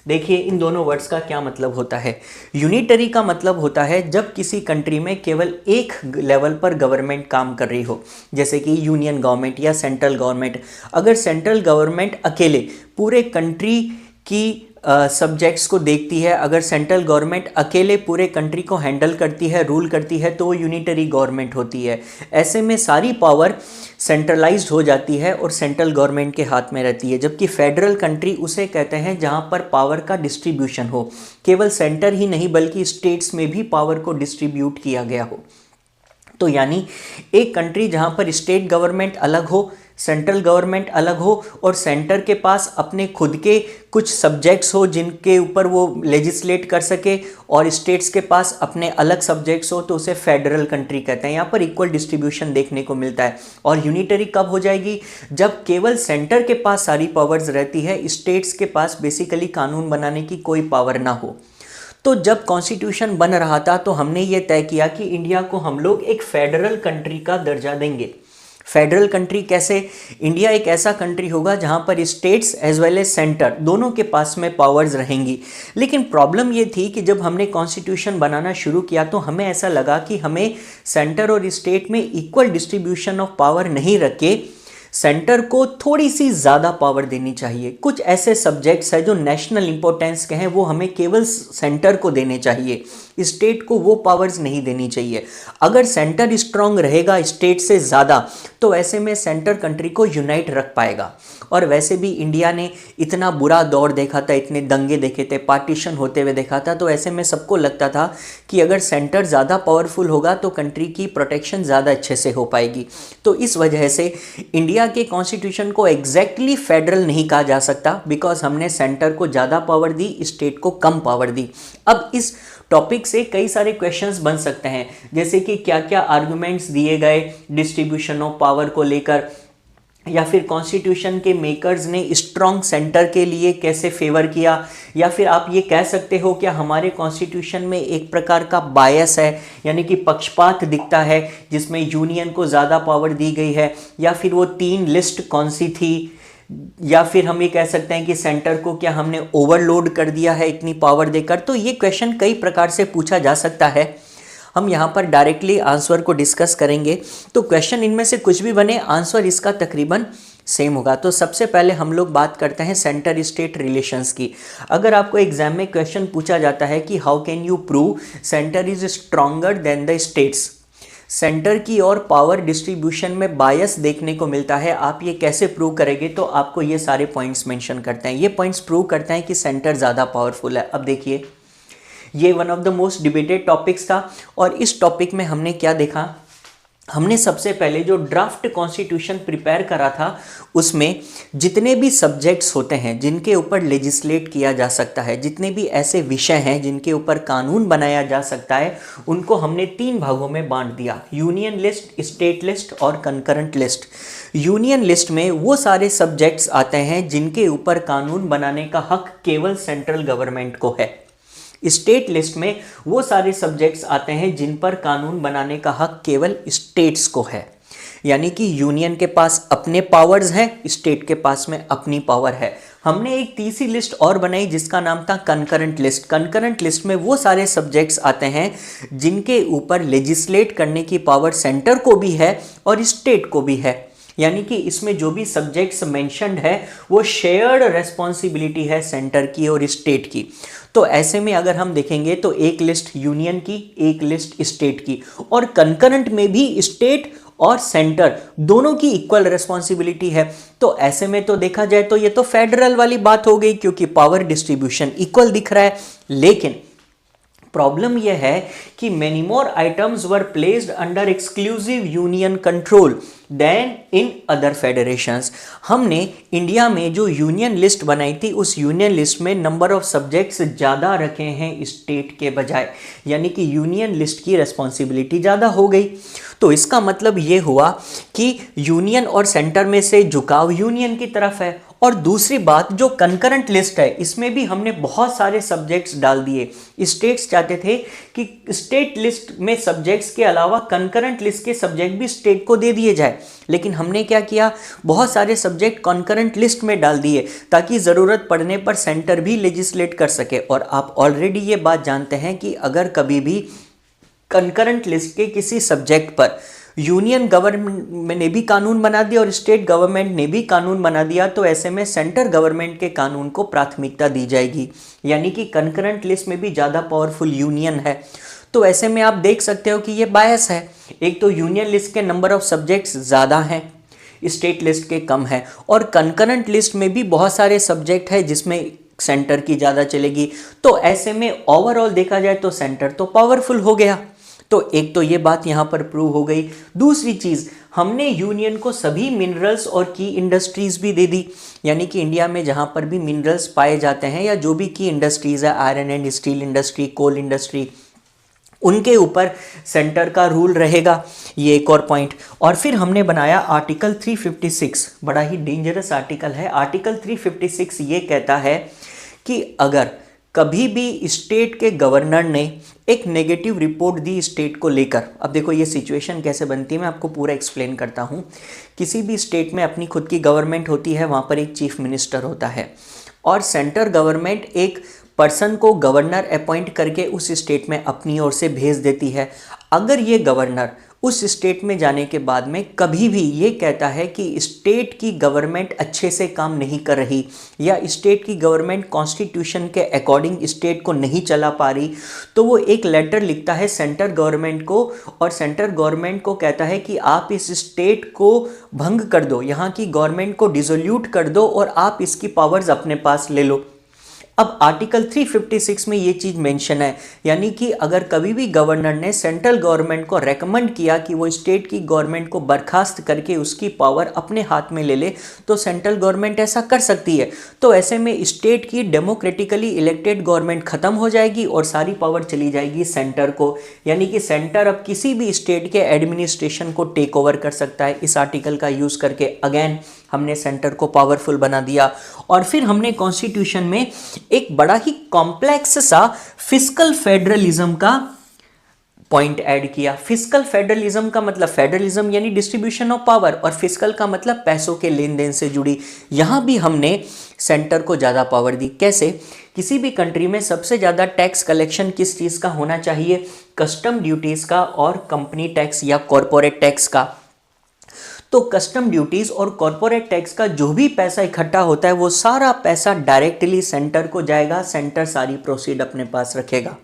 देखिए इन दोनों वर्ड्स का क्या मतलब होता है। यूनिटरी का मतलब होता है जब किसी कंट्री में केवल एक लेवल पर गवर्नमेंट काम कर रही हो, जैसे कि यूनियन गवर्नमेंट या सेंट्रल गवर्नमेंट। अगर सेंट्रल गवर्नमेंट अकेले पूरे कंट्री की सब्जेक्ट्स को देखती है, अगर सेंट्रल गवर्नमेंट अकेले पूरे कंट्री को हैंडल करती है, रूल करती है, तो वो यूनिटरी गवर्नमेंट होती है। ऐसे में सारी पावर सेंट्रलाइज्ड हो जाती है और सेंट्रल गवर्नमेंट के हाथ में रहती है। जबकि फेडरल कंट्री उसे कहते हैं जहां पर पावर का डिस्ट्रीब्यूशन हो, केवल सेंटर ही नहीं बल्कि स्टेट्स में भी पावर को डिस्ट्रीब्यूट किया गया हो। तो यानी एक कंट्री जहां पर स्टेट गवर्नमेंट अलग हो, सेंट्रल गवर्नमेंट अलग हो, और सेंटर के पास अपने खुद के कुछ सब्जेक्ट्स हो जिनके ऊपर वो लेजिस्लेट कर सके, और स्टेट्स के पास अपने अलग सब्जेक्ट्स हो, तो उसे फेडरल कंट्री कहते हैं। यहाँ पर इक्वल डिस्ट्रीब्यूशन देखने को मिलता है। और यूनिटरी कब हो जाएगी? जब केवल सेंटर के पास सारी पावर्स रहती है, स्टेट्स के पास बेसिकली कानून बनाने की कोई पावर ना हो। तो जब कॉन्स्टिट्यूशन बन रहा था तो हमने ये तय किया कि इंडिया को हम लोग एक फेडरल कंट्री का दर्जा देंगे। फेडरल कंट्री कैसे? इंडिया एक ऐसा कंट्री होगा जहां पर states as well as centre दोनों के पास में पावर्स रहेंगी। लेकिन प्रॉब्लम ये थी कि जब हमने कॉन्स्टिट्यूशन बनाना शुरू किया तो हमें ऐसा लगा कि हमें सेंटर और स्टेट में इक्वल डिस्ट्रीब्यूशन ऑफ पावर नहीं रख के सेंटर को थोड़ी सी ज़्यादा पावर देनी चाहिए। कुछ ऐसे सब्जेक्ट्स हैं जो नेशनल इंपॉर्टेंस के हैं, वो हमें केवल सेंटर को देने चाहिए, स्टेट को वो पावर्स नहीं देनी चाहिए। अगर सेंटर स्ट्रांग रहेगा स्टेट से ज़्यादा तो ऐसे में सेंटर कंट्री को यूनाइट रख पाएगा। और वैसे भी इंडिया ने इतना बुरा दौर देखा था, इतने दंगे देखे थे, पार्टीशन होते हुए देखा था, तो ऐसे में सबको लगता था कि अगर सेंटर ज़्यादा पावरफुल होगा तो कंट्री की प्रोटेक्शन ज़्यादा अच्छे से हो पाएगी। तो इस वजह से इंडिया के कॉन्स्टिट्यूशन को एग्जैक्टली फेडरल नहीं कहा जा सकता, बिकॉज हमने सेंटर को ज़्यादा पावर दी, स्टेट को कम पावर दी। अब इस टॉपिक से कई सारे क्वेश्चंस बन सकते हैं, जैसे कि क्या क्या आर्गुमेंट्स दिए गए डिस्ट्रीब्यूशन ऑफ पावर को लेकर, या फिर कॉन्स्टिट्यूशन के मेकर्स ने स्ट्रॉन्ग सेंटर के लिए कैसे फेवर किया, या फिर आप ये कह सकते हो क्या हमारे कॉन्स्टिट्यूशन में एक प्रकार का बायस है, यानी कि पक्षपात दिखता है जिसमें यूनियन को ज़्यादा पावर दी गई है, या फिर वो 3 लिस्ट कौन सी थी, या फिर हम ये कह सकते हैं कि सेंटर को क्या हमने ओवरलोड कर दिया है इतनी पावर देकर। तो ये क्वेश्चन कई प्रकार से पूछा जा सकता है, हम यहाँ पर डायरेक्टली आंसर को डिस्कस करेंगे। तो क्वेश्चन इनमें से कुछ भी बने, आंसर इसका तकरीबन सेम होगा। तो सबसे पहले हम लोग बात करते हैं सेंटर स्टेट रिलेशंस की। अगर आपको एग्जाम में क्वेश्चन पूछा जाता है कि how can you prove centre is stronger than the states, centre की और पावर डिस्ट्रीब्यूशन में बायस देखने को मिलता है, आप ये कैसे प्रूव करेंगे? तो आपको ये सारे पॉइंट्स मेंशन करते हैं, ये पॉइंट्स प्रूव करते हैं कि सेंटर ज़्यादा पावरफुल है। अब देखिए, ये one of the most debated topics था, और इस टॉपिक में हमने क्या देखा, हमने सबसे पहले जो ड्राफ्ट कॉन्स्टिट्यूशन प्रिपेयर करा था उसमें जितने भी सब्जेक्ट्स होते हैं जिनके ऊपर लेजिस्लेट किया जा सकता है, जितने भी ऐसे विषय हैं जिनके ऊपर कानून बनाया जा सकता है, उनको हमने 3 भागों में बांट दिया, यूनियन लिस्ट, स्टेट लिस्ट और कंकरेंट लिस्ट। यूनियन लिस्ट में वो सारे सब्जेक्ट्स आते हैं जिनके ऊपर कानून बनाने का हक केवल सेंट्रल गवर्नमेंट को है। स्टेट लिस्ट में वो सारे सब्जेक्ट्स आते हैं जिन पर कानून बनाने का हक केवल स्टेट्स को है, यानी कि यूनियन के पास अपने पावर्स हैं, स्टेट के पास में अपनी पावर है। हमने एक तीसरी लिस्ट और बनाई जिसका नाम था कंकरेंट लिस्ट। कंकरेंट लिस्ट में वो सारे सब्जेक्ट्स आते हैं जिनके ऊपर लेजिस्लेट करने की पावर सेंटर को भी है और स्टेट को भी है, यानी कि इसमें जो भी सब्जेक्ट्स मेंशन्ड है वो शेयर्ड रेस्पॉन्सिबिलिटी है सेंटर की और स्टेट की। तो ऐसे में अगर हम देखेंगे तो एक लिस्ट यूनियन की, एक लिस्ट स्टेट की, और कंकरेंट में भी स्टेट और सेंटर दोनों की इक्वल रेस्पॉन्सिबिलिटी है। तो ऐसे में तो देखा जाए तो ये तो फेडरल वाली बात हो गई, क्योंकि पावर डिस्ट्रीब्यूशन इक्वल दिख रहा है। लेकिन प्रॉब्लम यह है कि many more items were placed under exclusive union control then in other federations. हमने इंडिया में जो यूनियन लिस्ट बनाई थी उस यूनियन लिस्ट में नंबर ऑफ सब्जेक्ट्स ज़्यादा रखे हैं स्टेट के बजाय, यानी कि यूनियन लिस्ट की रेस्पॉन्सिबिलिटी ज़्यादा हो गई। तो इसका मतलब ये हुआ कि यूनियन और सेंटर में से झुकाव यूनियन की तरफ है। और दूसरी बात, जो कंकरेंट लिस्ट है इसमें भी हमने बहुत सारे सब्जेक्ट्स डाल दिए। स्टेट्स चाहते थे कि स्टेट लिस्ट में सब्जेक्ट्स के अलावा कंकरेंट लिस्ट के सब्जेक्ट भी स्टेट को दे दिए जाए, लेकिन हमने क्या किया, बहुत सारे सब्जेक्ट कंकरेंट लिस्ट में डाल दिए ताकि ज़रूरत पड़ने पर सेंटर भी लेजिस्लेट कर सके। और आप ऑलरेडी ये बात जानते हैं कि अगर कभी भी कंकरेंट लिस्ट के किसी सब्जेक्ट पर यूनियन गवर्नमेंट ने भी कानून बना दिया और स्टेट गवर्नमेंट ने भी कानून बना दिया, तो ऐसे में सेंटर गवर्नमेंट के कानून को प्राथमिकता दी जाएगी, यानी कि कंकरेंट लिस्ट में भी ज़्यादा पावरफुल यूनियन है। तो ऐसे में आप देख सकते हो कि ये बायस है। एक तो यूनियन लिस्ट के नंबर ऑफ सब्जेक्ट्स ज़्यादा हैं, स्टेट लिस्ट के कम है, और कंकरेंट लिस्ट में भी बहुत सारे सब्जेक्ट है जिसमें सेंटर की ज़्यादा चलेगी। तो ऐसे में ओवरऑल देखा जाए तो सेंटर तो पावरफुल हो गया। तो एक तो ये बात यहाँ पर प्रूव हो गई। दूसरी चीज़, हमने यूनियन को सभी मिनरल्स और की इंडस्ट्रीज़ भी दे दी, यानी कि इंडिया में जहाँ पर भी मिनरल्स पाए जाते हैं या जो भी की इंडस्ट्रीज़ है, iron and steel industry, coal industry, उनके ऊपर सेंटर का रूल रहेगा। ये एक और पॉइंट। और फिर हमने बनाया आर्टिकल 356, बड़ा ही डेंजरस आर्टिकल है। आर्टिकल 356 ये कहता है कि अगर कभी भी स्टेट के गवर्नर ने एक नेगेटिव रिपोर्ट दी स्टेट को लेकर। अब देखो ये सिचुएशन कैसे बनती है, मैं आपको पूरा एक्सप्लेन करता हूँ। किसी भी स्टेट में अपनी खुद की गवर्नमेंट होती है, वहाँ पर एक चीफ मिनिस्टर होता है और सेंट्रल गवर्नमेंट एक पर्सन को गवर्नर अपॉइंट करके उस स्टेट में अपनी ओर से भेज देती है। अगर ये गवर्नर उस स्टेट में जाने के बाद में कभी भी ये कहता है कि स्टेट की गवर्नमेंट अच्छे से काम नहीं कर रही या स्टेट की गवर्नमेंट कॉन्स्टिट्यूशन के अकॉर्डिंग स्टेट को नहीं चला पा रही, तो वो एक लेटर लिखता है सेंट्रल गवर्नमेंट को और सेंट्रल गवर्नमेंट को कहता है कि आप इस स्टेट को भंग कर दो, यहाँ की गवर्नमेंट को डिसोल्यूट कर दो और आप इसकी पावर्स अपने पास ले लो। अब आर्टिकल 356 में ये चीज़ मेंशन है, यानी कि अगर कभी भी गवर्नर ने सेंट्रल गवर्नमेंट को रेकमेंड किया कि वो स्टेट की गवर्नमेंट को बर्खास्त करके उसकी पावर अपने हाथ में ले ले, तो सेंट्रल गवर्नमेंट ऐसा कर सकती है। तो ऐसे में स्टेट की डेमोक्रेटिकली इलेक्टेड गवर्नमेंट खत्म हो जाएगी और सारी पावर चली जाएगी सेंटर को, यानी कि सेंटर अब किसी भी स्टेट के एडमिनिस्ट्रेशन को टेक ओवर कर सकता है। इस आर्टिकल का यूज़ करके अगेन हमने सेंटर को पावरफुल बना दिया। और फिर हमने कॉन्स्टिट्यूशन में एक बड़ा ही कॉम्प्लेक्स सा फिस्कल फेडरलिज्म का पॉइंट ऐड किया। फिस्कल फेडरलिज्म का मतलब फेडरलिज्म यानी डिस्ट्रीब्यूशन ऑफ पावर और फिस्कल का मतलब पैसों के लेन देन से जुड़ी। यहां भी हमने सेंटर को ज़्यादा पावर दी। कैसे? किसी भी कंट्री में सबसे ज़्यादा टैक्स कलेक्शन किस चीज़ का होना चाहिए? कस्टम ड्यूटीज़ का और कंपनी टैक्स या कॉरपोरेट टैक्स का। तो कस्टम ड्यूटीज़ और कॉरपोरेट टैक्स का जो भी पैसा इकट्ठा होता है वो सारा पैसा डायरेक्टली सेंटर को जाएगा, सेंटर सारी प्रोसीड अपने पास रखेगा।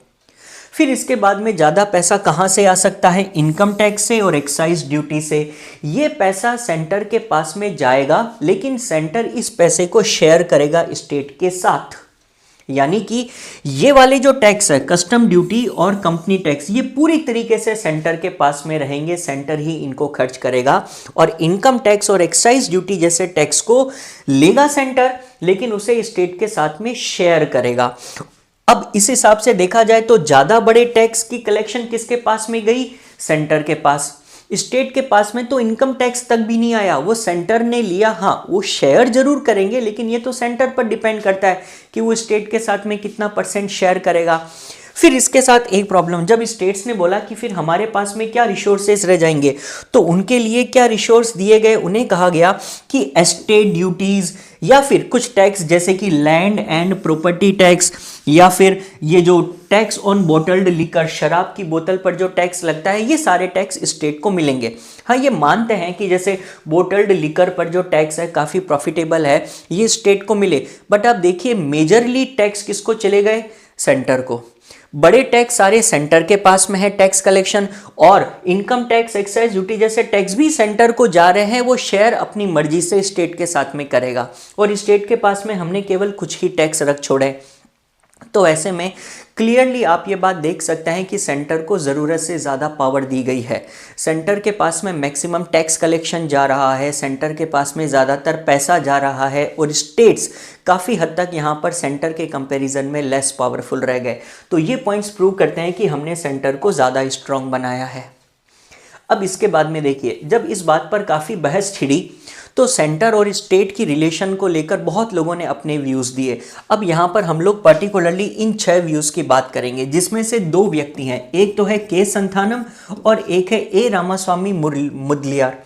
फिर इसके बाद में ज़्यादा पैसा कहाँ से आ सकता है? इनकम टैक्स से और एक्साइज ड्यूटी से। ये पैसा सेंटर के पास में जाएगा, लेकिन सेंटर इस पैसे को शेयर करेगा स्टेट के साथ। यानी कि ये वाले जो टैक्स है, कस्टम ड्यूटी और कंपनी टैक्स, ये पूरी तरीके से सेंटर के पास में रहेंगे, सेंटर ही इनको खर्च करेगा। और इनकम टैक्स और एक्साइज ड्यूटी जैसे टैक्स को लेगा सेंटर, लेकिन उसे स्टेट के साथ में शेयर करेगा। अब इस हिसाब से देखा जाए तो ज्यादा बड़े टैक्स की कलेक्शन किसके पास में गई? सेंटर के पास। स्टेट के पास में तो इनकम टैक्स तक भी नहीं आया, वो सेंटर ने लिया। हाँ, वो शेयर जरूर करेंगे, लेकिन ये तो सेंटर पर डिपेंड करता है कि वो स्टेट के साथ में कितना परसेंट शेयर करेगा। फिर इसके साथ एक प्रॉब्लम, जब स्टेट्स ने बोला कि फिर हमारे पास में क्या रिसोर्सेज रह जाएंगे, तो उनके लिए क्या रिसोर्स दिए गए? उन्हें कहा गया कि एस्टेट ड्यूटीज या फिर कुछ टैक्स जैसे कि लैंड एंड प्रॉपर्टी टैक्स, या फिर ये जो टैक्स ऑन बॉटल्ड लिकर, शराब की बोतल पर जो टैक्स लगता है, ये सारे टैक्स स्टेट को मिलेंगे। हाँ, ये मानते हैं कि जैसे बोटल्ड लिकर पर जो टैक्स है काफ़ी प्रॉफिटेबल है, ये स्टेट को मिले। बट आप देखिए मेजरली टैक्स किसको चले गए? सेंटर को। बड़े टैक्स सारे सेंटर के पास में है टैक्स कलेक्शन, और इनकम टैक्स, एक्साइज ड्यूटी जैसे टैक्स भी सेंटर को जा रहे हैं। वो शेयर अपनी मर्जी से स्टेट के साथ में करेगा और स्टेट के पास में हमने केवल कुछ ही टैक्स रख छोड़े। तो ऐसे में क्लियरली आप ये बात देख सकते हैं कि सेंटर को ज़रूरत से ज़्यादा पावर दी गई है। सेंटर के पास में मैक्सिमम टैक्स कलेक्शन जा रहा है, सेंटर के पास में ज़्यादातर पैसा जा रहा है, और स्टेट्स काफ़ी हद तक यहाँ पर सेंटर के कंपैरिजन में लेस पावरफुल रह गए। तो ये पॉइंट्स प्रूव करते हैं कि हमने सेंटर को ज़्यादा स्ट्रॉन्ग बनाया है। अब इसके बाद में देखिए, जब इस बात पर काफ़ी बहस छिड़ी तो सेंटर और स्टेट की रिलेशन को लेकर बहुत लोगों ने अपने व्यूज़ दिए। अब यहाँ पर हम लोग पर्टिकुलरली इन 6 व्यूज़ की बात करेंगे, जिसमें से 2 व्यक्ति हैं। एक तो है के संथानम और एक है ए रामास्वामी मुदलियार।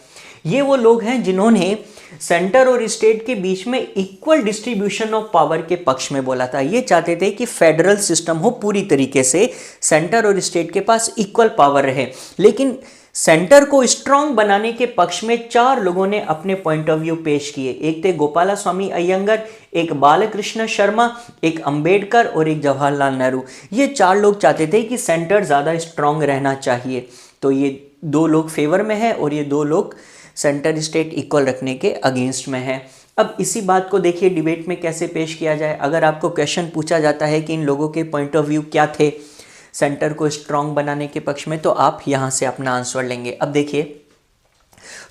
ये वो लोग हैं जिन्होंने सेंटर और स्टेट के बीच में इक्वल डिस्ट्रीब्यूशन ऑफ पावर के पक्ष में बोला था। ये चाहते थे कि फेडरल सिस्टम हो, पूरी तरीके से सेंटर और स्टेट के पास इक्वल पावर रहे। लेकिन सेंटर को स्ट्रांग बनाने के पक्ष में 4 लोगों ने अपने पॉइंट ऑफ व्यू पेश किए। एक थे गोपालास्वामी अयंगर, एक बालकृष्ण शर्मा, एक अंबेडकर और एक जवाहरलाल नेहरू। ये 4 लोग चाहते थे कि सेंटर ज़्यादा स्ट्रांग रहना चाहिए। तो ये 2 लोग फेवर में है और ये 2 लोग सेंटर स्टेट इक्वल रखने के अगेंस्ट में है। अब इसी बात को देखिए डिबेट में कैसे पेश किया जाए। अगर आपको क्वेश्चन पूछा जाता है कि इन लोगों के पॉइंट ऑफ व्यू क्या थे सेंटर को स्ट्रांग बनाने के पक्ष में, तो आप यहां से अपना आंसर लेंगे। अब देखिए,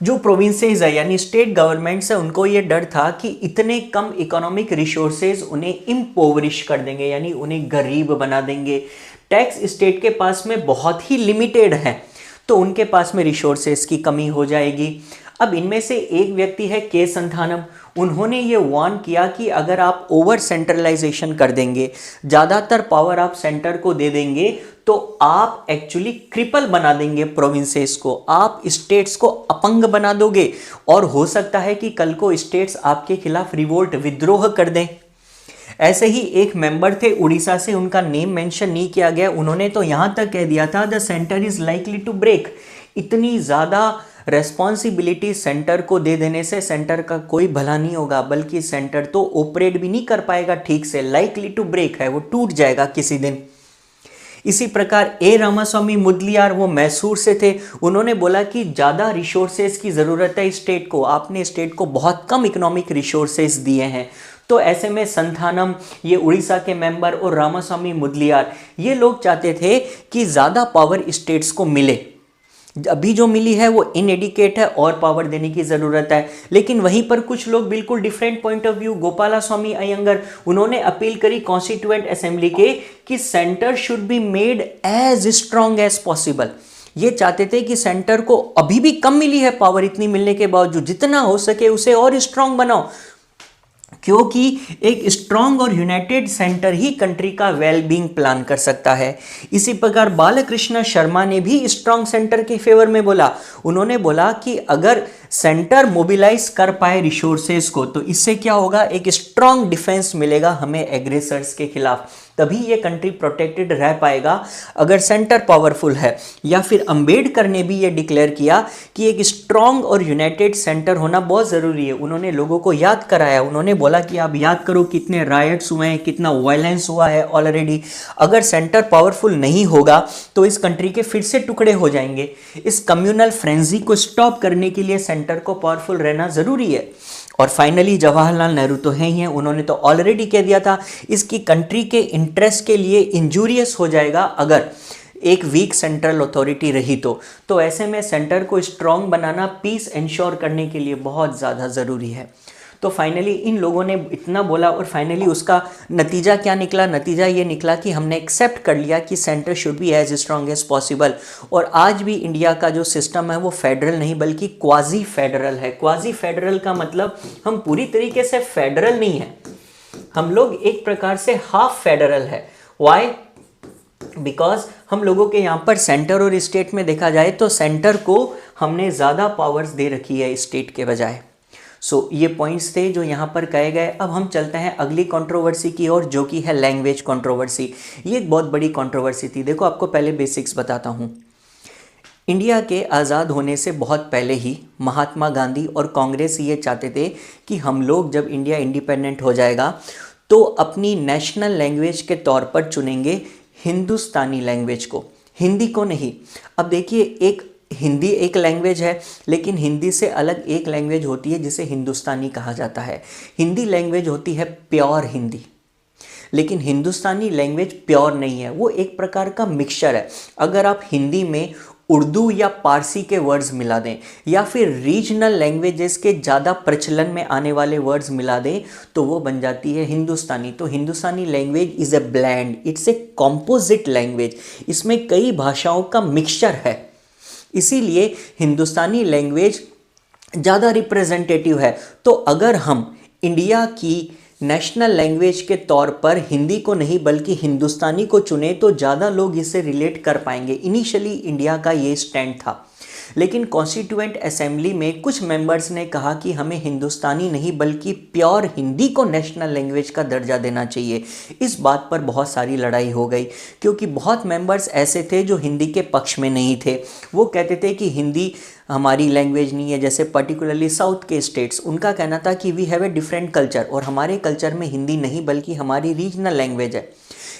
जो प्रोविंसेस है यानी स्टेट गवर्नमेंट्स है, उनको ये डर था कि इतने कम इकोनॉमिक रिसोर्सेज उन्हें इम्पोवरिश कर देंगे, यानी उन्हें गरीब बना देंगे। टैक्स स्टेट के पास में बहुत ही लिमिटेड है, तो उनके पास में रिसोर्सेज की कमी हो जाएगी। अब इनमें से एक व्यक्ति है के संथानम। उन्होंने ये वार्न किया कि अगर आप ओवर सेंट्रलाइजेशन कर देंगे, ज़्यादातर पावर आप सेंटर को दे देंगे, तो आप एक्चुअली क्रिपल बना देंगे प्रोविंसेस को, आप स्टेट्स को अपंग बना दोगे और हो सकता है कि कल को स्टेट्स आपके खिलाफ रिवोल्ट, विद्रोह कर दें। ऐसे ही एक मेंबर थे उड़ीसा से, उनका नेम मेंशन नहीं किया गया, उन्होंने तो यहां तक कह दिया था the centre is likely to break. इतनी ज़्यादा रेस्पॉन्सिबिलिटी सेंटर को दे देने से सेंटर का कोई भला नहीं होगा, बल्कि सेंटर तो ऑपरेट भी नहीं कर पाएगा ठीक से, लाइकली टू ब्रेक है, वो टूट जाएगा किसी दिन। इसी प्रकार ए रामास्वामी मुदलियार, वो मैसूर से थे, उन्होंने बोला कि ज़्यादा रिसोर्सेज की ज़रूरत है स्टेट को, आपने स्टेट को बहुत कम इकोनॉमिक रिसोर्सेज दिए हैं। तो ऐसे में संथानम, ये उड़ीसा के मेंबर, और रामास्वामी मुदलियार, ये लोग चाहते थे कि ज़्यादा पावर स्टेट्स को मिले। अभी जो मिली है वो इनएडिकेट है, और पावर देने की ज़रूरत है। लेकिन वहीं पर कुछ लोग बिल्कुल different point of view, Gopala Swami Ayyangar, उन्होंने अपील करी कॉन्स्टिट्यूएंट असेंबली के कि centre should be made as strong as possible. ये चाहते थे कि सेंटर को अभी भी कम मिली है पावर, इतनी मिलने के बावजूद जितना हो सके उसे और स्ट्रांग बनाओ, क्योंकि एक स्ट्रांग और यूनाइटेड सेंटर ही कंट्री का वेलबींग प्लान कर सकता है। इसी प्रकार बालकृष्ण शर्मा ने भी स्ट्रांग सेंटर के फेवर में बोला। उन्होंने बोला कि अगर सेंटर मोबिलाइज कर पाए रिसोर्सेज को, तो इससे क्या होगा, एक स्ट्रांग डिफेंस मिलेगा हमें एग्रेसर्स के खिलाफ, तभी ये कंट्री प्रोटेक्टेड रह पाएगा अगर सेंटर पावरफुल है। या फिर अंबेडकर ने भी ये डिक्लेयर किया कि एक स्ट्रांग और यूनाइटेड सेंटर होना बहुत ज़रूरी है। उन्होंने लोगों को याद कराया, उन्होंने बोला कि आप याद करो कितने रायट्स हुए हैं, कितना वायलेंस हुआ है ऑलरेडी। अगर सेंटर पावरफुल नहीं होगा तो इस कंट्री के फिर से टुकड़े हो जाएंगे। इस कम्युनल फ्रेंजी को स्टॉप करने के लिए सेंटर को पावरफुल रहना ज़रूरी है। और फाइनली जवाहरलाल नेहरू तो हैं ही हैं, उन्होंने तो ऑलरेडी कह दिया था इसकी कंट्री के इंटरेस्ट के लिए इंजूरियस हो जाएगा अगर एक वीक सेंट्रल अथॉरिटी रही तो ऐसे में सेंटर को स्ट्रांग बनाना पीस इंश्योर करने के लिए बहुत ज़्यादा ज़रूरी है। तो फाइनली इन लोगों ने इतना बोला और फाइनली उसका नतीजा क्या निकला, नतीजा ये निकला कि हमने एक्सेप्ट कर लिया कि centre should be as strong as possible. और आज भी इंडिया का जो सिस्टम है वो फेडरल नहीं बल्कि क्वाजी फेडरल है। क्वाजी फेडरल का मतलब हम पूरी तरीके से फेडरल नहीं है, हम लोग एक प्रकार से हाफ फेडरल है। वाई? बिकॉज हम लोगों के यहाँ पर सेंटर और स्टेट में देखा जाए तो सेंटर को हमने ज़्यादा पावर्स दे रखी है स्टेट के बजाय। ये पॉइंट्स थे जो यहाँ पर कहे गए। अब हम चलते हैं अगली कंट्रोवर्सी की ओर, जो कि है लैंग्वेज कंट्रोवर्सी। ये एक बहुत बड़ी कंट्रोवर्सी थी। देखो आपको पहले बेसिक्स बताता हूँ। इंडिया के आज़ाद होने से बहुत पहले ही महात्मा गांधी और कांग्रेस ये चाहते थे कि हम लोग जब इंडिया इंडिपेंडेंट हो जाएगा तो अपनी नेशनल लैंग्वेज के तौर पर चुनेंगे हिंदुस्तानी लैंग्वेज को, हिंदी को नहीं। अब देखिए, एक हिंदी एक लैंग्वेज है, लेकिन हिंदी से अलग एक लैंग्वेज होती है जिसे हिंदुस्तानी कहा जाता है। हिंदी लैंग्वेज होती है प्योर हिंदी, लेकिन हिंदुस्तानी लैंग्वेज प्योर नहीं है, वो एक प्रकार का मिक्सचर है। अगर आप हिंदी में उर्दू या पारसी के वर्ड्स मिला दें या फिर रीजनल लैंग्वेजेस के ज़्यादा प्रचलन में आने वाले वर्ड्स मिला दें तो वो बन जाती है हिंदुस्तानी। तो Hindustani language is a blend, it's a composite language, इसमें कई भाषाओं का मिक्सचर है, इसीलिए हिंदुस्तानी लैंग्वेज ज़्यादा रिप्रेजेंटेटिव है। तो अगर हम इंडिया की नेशनल लैंग्वेज के तौर पर हिंदी को नहीं बल्कि हिंदुस्तानी को चुने तो ज़्यादा लोग इससे रिलेट कर पाएंगे। इनिशियली इंडिया का ये स्टैंड था, लेकिन कॉन्स्टिट्यूएंट असेंबली में कुछ मेंबर्स ने कहा कि हमें हिंदुस्तानी नहीं बल्कि प्योर हिंदी को नेशनल लैंग्वेज का दर्जा देना चाहिए। इस बात पर बहुत सारी लड़ाई हो गई, क्योंकि बहुत मेंबर्स ऐसे थे जो हिंदी के पक्ष में नहीं थे। वो कहते थे कि हिंदी हमारी लैंग्वेज नहीं है। जैसे पर्टिकुलरली साउथ के स्टेट्स, उनका कहना था कि we have a different culture और हमारे कल्चर में हिंदी नहीं बल्कि हमारी रीजनल लैंग्वेज है।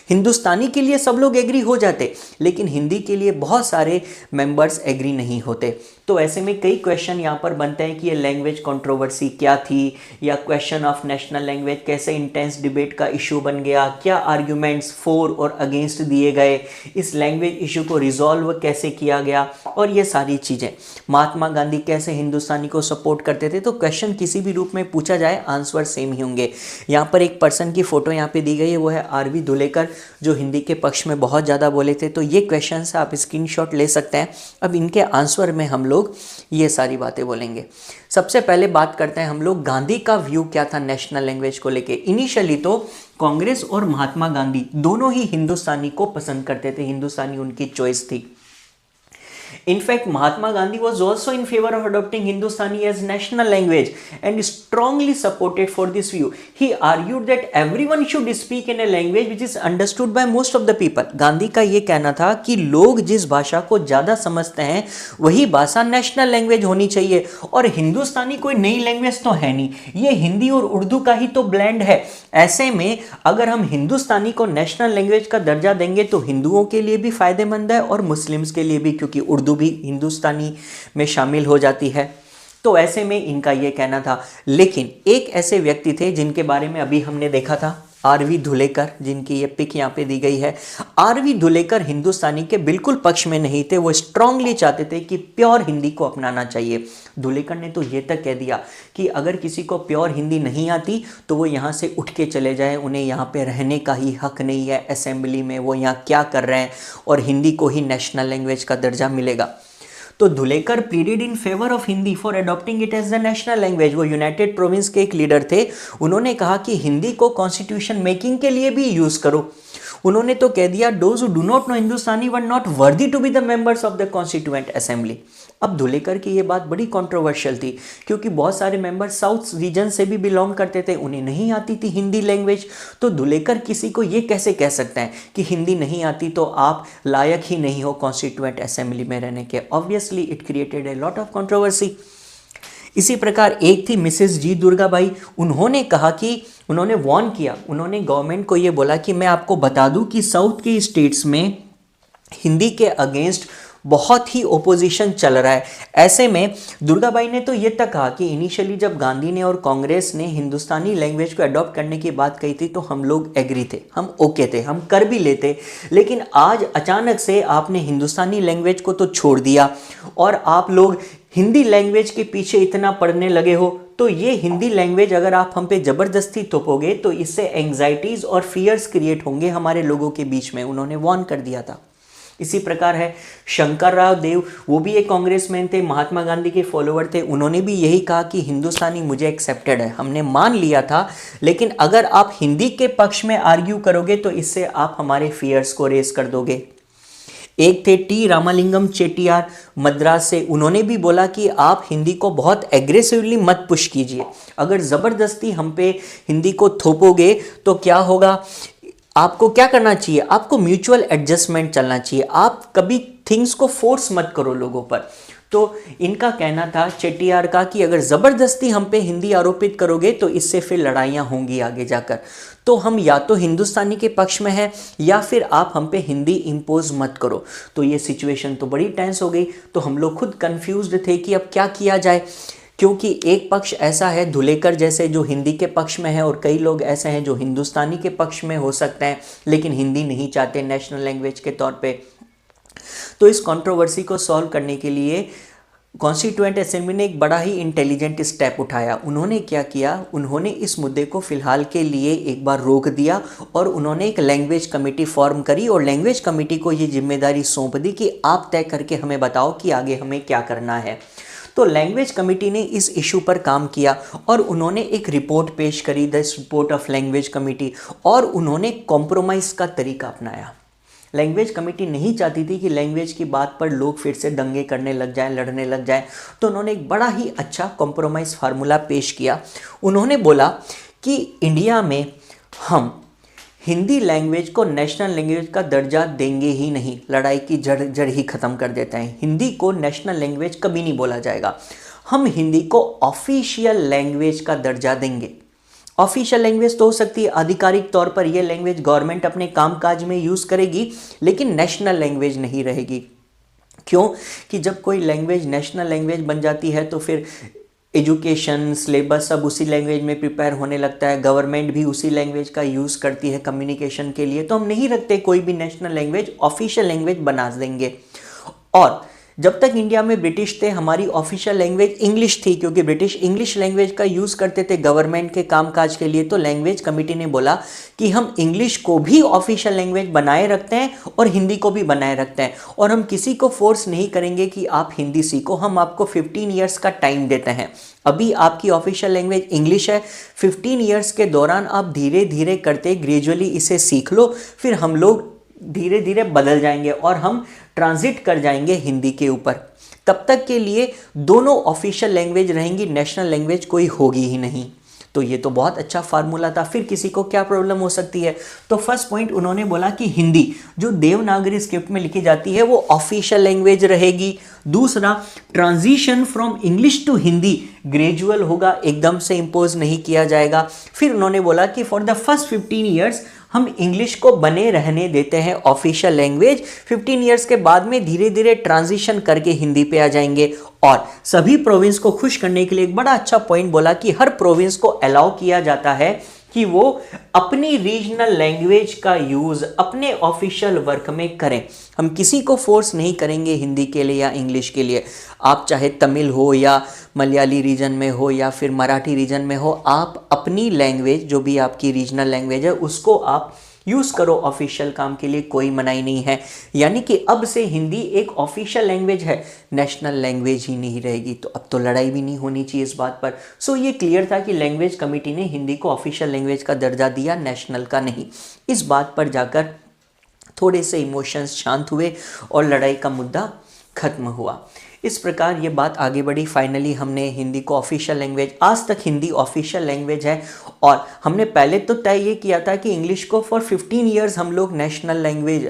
हिंदुस्तानी के लिए सब लोग एग्री हो जाते, लेकिन हिंदी के लिए बहुत सारे मेंबर्स एग्री नहीं होते। तो ऐसे में कई क्वेश्चन यहाँ पर बनते हैं कि ये लैंग्वेज कंट्रोवर्सी क्या थी, या क्वेश्चन ऑफ नेशनल लैंग्वेज कैसे इंटेंस डिबेट का इशू बन गया, क्या आर्ग्यूमेंट्स फॉर और अगेंस्ट दिए गए, इस लैंग्वेज इशू को रिजॉल्व कैसे किया गया, और ये सारी चीज़ें। महात्मा गांधी कैसे हिंदुस्तानी को सपोर्ट करते थे। तो क्वेश्चन किसी भी रूप में पूछा जाए आंसर सेम ही होंगे। यहाँ पर एक पर्सन की फोटो यहाँ पे दी गई है, वो है आर.वी. धुलेकर, जो हिंदी के पक्ष में बहुत ज़्यादा बोले थे। तो ये क्वेश्चन से आप स्क्रीनशॉट ले सकते हैं। अब इनके आंसर में हम लोग ये सारी बातें बोलेंगे। सबसे पहले बात करते हैं हम लोग गांधी का व्यू क्या था नेशनल लैंग्वेज को लेके। इनिशियली तो कांग्रेस और महात्मा गांधी दोनों ही हिंदुस्तानी को पसंद करते थे, हिंदुस्तानी उनकी चॉइस थी। In fact, Mahatma Gandhi was also in favor of adopting Hindustani as national language and strongly supported for this view. He argued that everyone should speak in a language which is understood by most of the people. Gandhi का ये कहना था कि लोग जिस भाषा को ज़्यादा समझते हैं वही भाषा नेशनल लैंग्वेज होनी चाहिए, और हिंदुस्तानी कोई नई लैंग्वेज तो है नहीं, ये हिंदी और उर्दू का ही तो ब्लेंड है। ऐसे में अगर हम हिंदुस्तानी को नेशनल लैंग्वेज का दर्जा देंगे तो हिंदुओं के लिए भी फायदेमंद है और मुस्लिम्स के लिए भी, क्योंकि उर्दू भी हिंदुस्तानी में शामिल हो जाती है। तो ऐसे में इनका यह कहना था। लेकिन एक ऐसे व्यक्ति थे जिनके बारे में अभी हमने देखा था, आरवी धुलेकर, जिनकी ये पिक यहाँ पे दी गई है। आरवी धुलेकर हिंदुस्तानी के बिल्कुल पक्ष में नहीं थे, वो स्ट्रांगली चाहते थे कि प्योर हिंदी को अपनाना चाहिए। धुलेकर ने तो ये तक कह दिया कि अगर किसी को प्योर हिंदी नहीं आती तो वो यहाँ से उठ के चले जाए, उन्हें यहाँ पे रहने का ही हक नहीं है असेंबली में, वो यहाँ क्या कर रहे हैं, और हिंदी को ही नेशनल लैंग्वेज का दर्जा मिलेगा। तो Dhulekar pleaded in favour of Hindi for adopting it as the national language. वो यूनाइटेड प्रोविंस के एक लीडर थे। उन्होंने कहा कि हिंदी को कॉन्स्टिट्यूशन मेकिंग के लिए भी यूज करो। उन्होंने तो कह दिया, those who do not know Hindustani were not worthy to be the members of the constituent assembly. अब धुलेकर की ये बात बड़ी कंट्रोवर्शियल थी, क्योंकि बहुत सारे मेंबर साउथ रीजन से भी बिलोंग करते थे, उन्हें नहीं आती थी हिंदी लैंग्वेज। तो धुलेकर किसी को ये कैसे कह सकते हैं कि हिंदी नहीं आती तो आप लायक ही नहीं हो कॉन्स्टिट्यूएंट असेंबली में रहने के। Obviously it created a lot of controversy. इसी प्रकार एक थी मिसेस जी दुर्गाबाई। उन्होंने कहा कि उन्होंने वार्न किया, उन्होंने गवर्नमेंट को ये बोला कि मैं आपको बता दूं कि साउथ के स्टेट्स में हिंदी के अगेंस्ट बहुत ही ओपोजिशन चल रहा है। ऐसे में दुर्गाबाई ने तो ये तक कहा कि इनिशियली जब गांधी ने और कांग्रेस ने हिंदुस्तानी लैंग्वेज को अडॉप्ट करने की बात कही थी तो हम लोग एग्री थे, हम ओके थे, हम कर भी लेते, लेकिन आज अचानक से आपने हिंदुस्तानी लैंग्वेज को तो छोड़ दिया और आप लोग हिंदी लैंग्वेज के पीछे इतना पढ़ने लगे हो। तो ये हिंदी लैंग्वेज अगर आप हम पे ज़बरदस्ती थोपोगे तो इससे एंग्जाइटीज़ और फियर्स क्रिएट होंगे हमारे लोगों के बीच में, उन्होंने वार्न कर दिया था। इसी प्रकार है शंकरराव देव, वो भी एक कांग्रेसमैन थे, महात्मा गांधी के फॉलोअर थे। उन्होंने भी यही कहा कि हिंदुस्तानी मुझे एक्सेप्टेड है, हमने मान लिया था, लेकिन अगर आप हिंदी के पक्ष में आर्ग्यू करोगे तो इससे आप हमारे फियर्स को रेस कर दोगे। एक थे टी रामालिंगम चेट्टियार मद्रास से। उन्होंने भी बोला कि आप हिंदी को बहुत एग्रेसिवली मत पुश कीजिए, अगर ज़बरदस्ती हम पे हिंदी को थोपोगे तो क्या होगा। आपको क्या करना चाहिए, आपको म्यूचुअल एडजस्टमेंट चलना चाहिए, आप कभी थिंग्स को फोर्स मत करो लोगों पर। तो इनका कहना था चेट्टियार का कि अगर ज़बरदस्ती हम पे हिंदी आरोपित करोगे तो इससे फिर लड़ाइयाँ होंगी आगे जाकर। तो हम या तो हिंदुस्तानी के पक्ष में हैं या फिर आप हम पे हिंदी इम्पोज मत करो। तो ये सिचुएशन तो बड़ी टेंस हो गई। तो हम लोग खुद कंफ्यूज्ड थे कि अब क्या किया जाए, क्योंकि एक पक्ष ऐसा है धुलेकर जैसे जो हिंदी के पक्ष में है और कई लोग ऐसे हैं जो हिंदुस्तानी के पक्ष में हो सकते हैं लेकिन हिंदी नहीं चाहते नेशनल लैंग्वेज के तौर पे। तो इस कंट्रोवर्सी को सॉल्व करने के लिए कॉन्स्टिट्यूएंट असेंबली ने एक बड़ा ही इंटेलिजेंट स्टेप उठाया। उन्होंने क्या किया, उन्होंने इस मुद्दे को फिलहाल के लिए एक बार रोक दिया और उन्होंने एक लैंग्वेज कमेटी फॉर्म करी और लैंग्वेज कमेटी को ये जिम्मेदारी सौंप दी कि आप तय करके हमें बताओ कि आगे हमें क्या करना है। तो लैंग्वेज कमेटी ने इस इशू पर काम किया और उन्होंने एक रिपोर्ट पेश करी, the report of language committee, और उन्होंने कॉम्प्रोमाइज़ का तरीका अपनाया। लैंग्वेज कमेटी नहीं चाहती थी कि लैंग्वेज की बात पर लोग फिर से दंगे करने लग जाएं, लड़ने लग जाएं। तो उन्होंने एक बड़ा ही अच्छा कॉम्प्रोमाइज़ फार्मूला पेश किया। उन्होंने बोला कि इंडिया में हम हिंदी लैंग्वेज को नेशनल लैंग्वेज का दर्जा देंगे ही नहीं, लड़ाई की जड़ ही ख़त्म कर देते हैं। हिंदी को नेशनल लैंग्वेज कभी नहीं बोला जाएगा, हम हिंदी को ऑफिशियल लैंग्वेज का दर्जा देंगे। ऑफिशियल लैंग्वेज तो हो सकती है, आधिकारिक तौर पर यह लैंग्वेज गवर्नमेंट अपने कामकाज में यूज़ करेगी, लेकिन नेशनल लैंग्वेज नहीं रहेगी। क्यों कि जब कोई लैंग्वेज नेशनल लैंग्वेज बन जाती है तो फिर एजुकेशन सिलेबस सब उसी लैंग्वेज में प्रिपेयर होने लगता है, गवर्नमेंट भी उसी लैंग्वेज का यूज़ करती है कम्युनिकेशन के लिए। तो हम नहीं रखते कोई भी नेशनल लैंग्वेज, ऑफिशियल लैंग्वेज बना देंगे। और जब तक इंडिया में ब्रिटिश थे हमारी ऑफिशियल लैंग्वेज इंग्लिश थी, क्योंकि ब्रिटिश इंग्लिश लैंग्वेज का यूज़ करते थे गवर्नमेंट के कामकाज के लिए। तो लैंग्वेज कमेटी ने बोला कि हम इंग्लिश को भी ऑफिशियल लैंग्वेज बनाए रखते हैं और हिंदी को भी बनाए रखते हैं, और हम किसी को फोर्स नहीं करेंगे कि आप हिंदी सीखो। हम आपको 15 ईयर्स का टाइम देते हैं। अभी आपकी ऑफिशियल लैंग्वेज इंग्लिश है, 15 ईयर्स के दौरान आप धीरे धीरे करते ग्रेजुअली इसे सीख लो, फिर हम लोग धीरे धीरे बदल जाएंगे और हम ट्रांजिट कर जाएंगे हिंदी के ऊपर। तब तक के लिए दोनों ऑफिशियल लैंग्वेज रहेंगी, नेशनल लैंग्वेज कोई होगी ही नहीं। तो ये तो बहुत अच्छा फार्मूला था। फिर किसी को क्या प्रॉब्लम हो सकती है? तो फर्स्ट पॉइंट उन्होंने बोला कि हिंदी जो देवनागरी स्क्रिप्ट में लिखी जाती है वो ऑफिशियल लैंग्वेज रहेगी। दूसरा, transition from English to Hindi gradual होगा, एकदम से इंपोज नहीं किया जाएगा। फिर उन्होंने बोला कि फॉर द फर्स्ट 15 ईयर्स हम इंग्लिश को बने रहने देते हैं ऑफिशियल लैंग्वेज, 15 ईयर्स के बाद में धीरे धीरे ट्रांजिशन करके हिंदी पे आ जाएंगे। और सभी प्रोविंस को खुश करने के लिए एक बड़ा अच्छा पॉइंट बोला कि हर प्रोविंस को अलाउ किया जाता है कि वो अपनी रीजनल लैंग्वेज का यूज अपने ऑफिशियल वर्क में करें। हम किसी को फोर्स नहीं करेंगे हिंदी के लिए या इंग्लिश के लिए। आप चाहे तमिल हो या मलयाली रीजन में हो या फिर मराठी रीजन में हो, आप अपनी लैंग्वेज जो भी आपकी रीजनल लैंग्वेज है उसको आप यूज़ करो ऑफिशियल काम के लिए, कोई मनाही नहीं है। यानी कि अब से हिंदी एक ऑफिशियल लैंग्वेज है, नेशनल लैंग्वेज ही नहीं रहेगी। तो अब तो लड़ाई भी नहीं होनी चाहिए इस बात पर। सो ये क्लियर था कि लैंग्वेज कमेटी ने हिंदी को ऑफिशियल लैंग्वेज का दर्जा दिया, नेशनल का नहीं। इस बात पर जाकर थोड़े से इमोशंस शांत हुए और लड़ाई का मुद्दा खत्म हुआ। इस प्रकार ये बात आगे बढ़ी। फाइनली हमने हिंदी को ऑफिशियल लैंग्वेज, आज तक हिंदी ऑफिशियल लैंग्वेज है। और हमने पहले तो तय ये किया था कि इंग्लिश को फॉर 15 ईयर्स हम लोग नेशनल लैंग्वेज,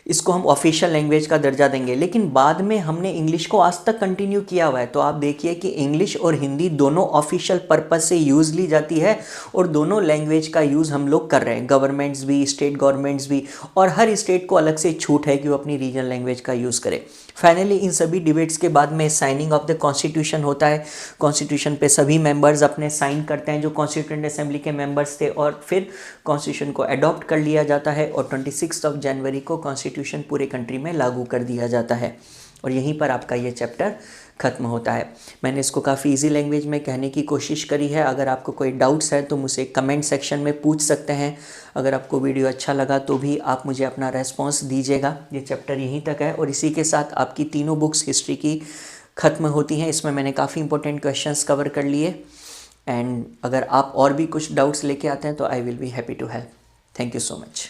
इसको हम ऑफिशियल लैंग्वेज का दर्जा देंगे, लेकिन बाद में हमने इंग्लिश को आज तक कंटिन्यू किया हुआ है। तो आप देखिए कि इंग्लिश और हिंदी दोनों ऑफिशियल पर्पस से यूज़ ली जाती है और दोनों लैंग्वेज का यूज़ हम लोग कर रहे हैं, गवर्नमेंट्स भी, स्टेट गवर्नमेंट्स भी, और हर स्टेट को अलग से छूट है कि वो अपनी रीजनल लैंग्वेज का यूज़ करे। फाइनली इन सभी डिबेट्स के बाद में साइनिंग ऑफ द कॉन्स्टिट्यूशन होता है। कॉन्स्टिट्यूशन पे सभी मेंबर्स अपने साइन करते हैं जो कॉन्स्टिट्यूएंट असेंबली के मेंबर्स थे, और फिर कॉन्स्टिट्यूशन को अडॉप्ट कर लिया जाता है और 26 जनवरी को कॉन्स्टिट्यूशन पूरे कंट्री में लागू कर दिया जाता है। और यहीं पर आपका ये चैप्टर ख़त्म होता है। मैंने इसको काफ़ी इजी लैंग्वेज में कहने की कोशिश करी है। अगर आपको कोई डाउट्स है तो मुझसे कमेंट सेक्शन में पूछ सकते हैं। अगर आपको वीडियो अच्छा लगा तो भी आप मुझे अपना रेस्पॉन्स दीजिएगा। ये चैप्टर यहीं तक है और इसी के साथ आपकी तीनों बुक्स हिस्ट्री की ख़त्म होती हैं। इसमें मैंने काफ़ी इंपॉर्टेंट क्वेश्चंस कवर कर लिए, एंड अगर आप और भी कुछ डाउट्स लेके आते हैं तो I will be happy to help. Thank you so much.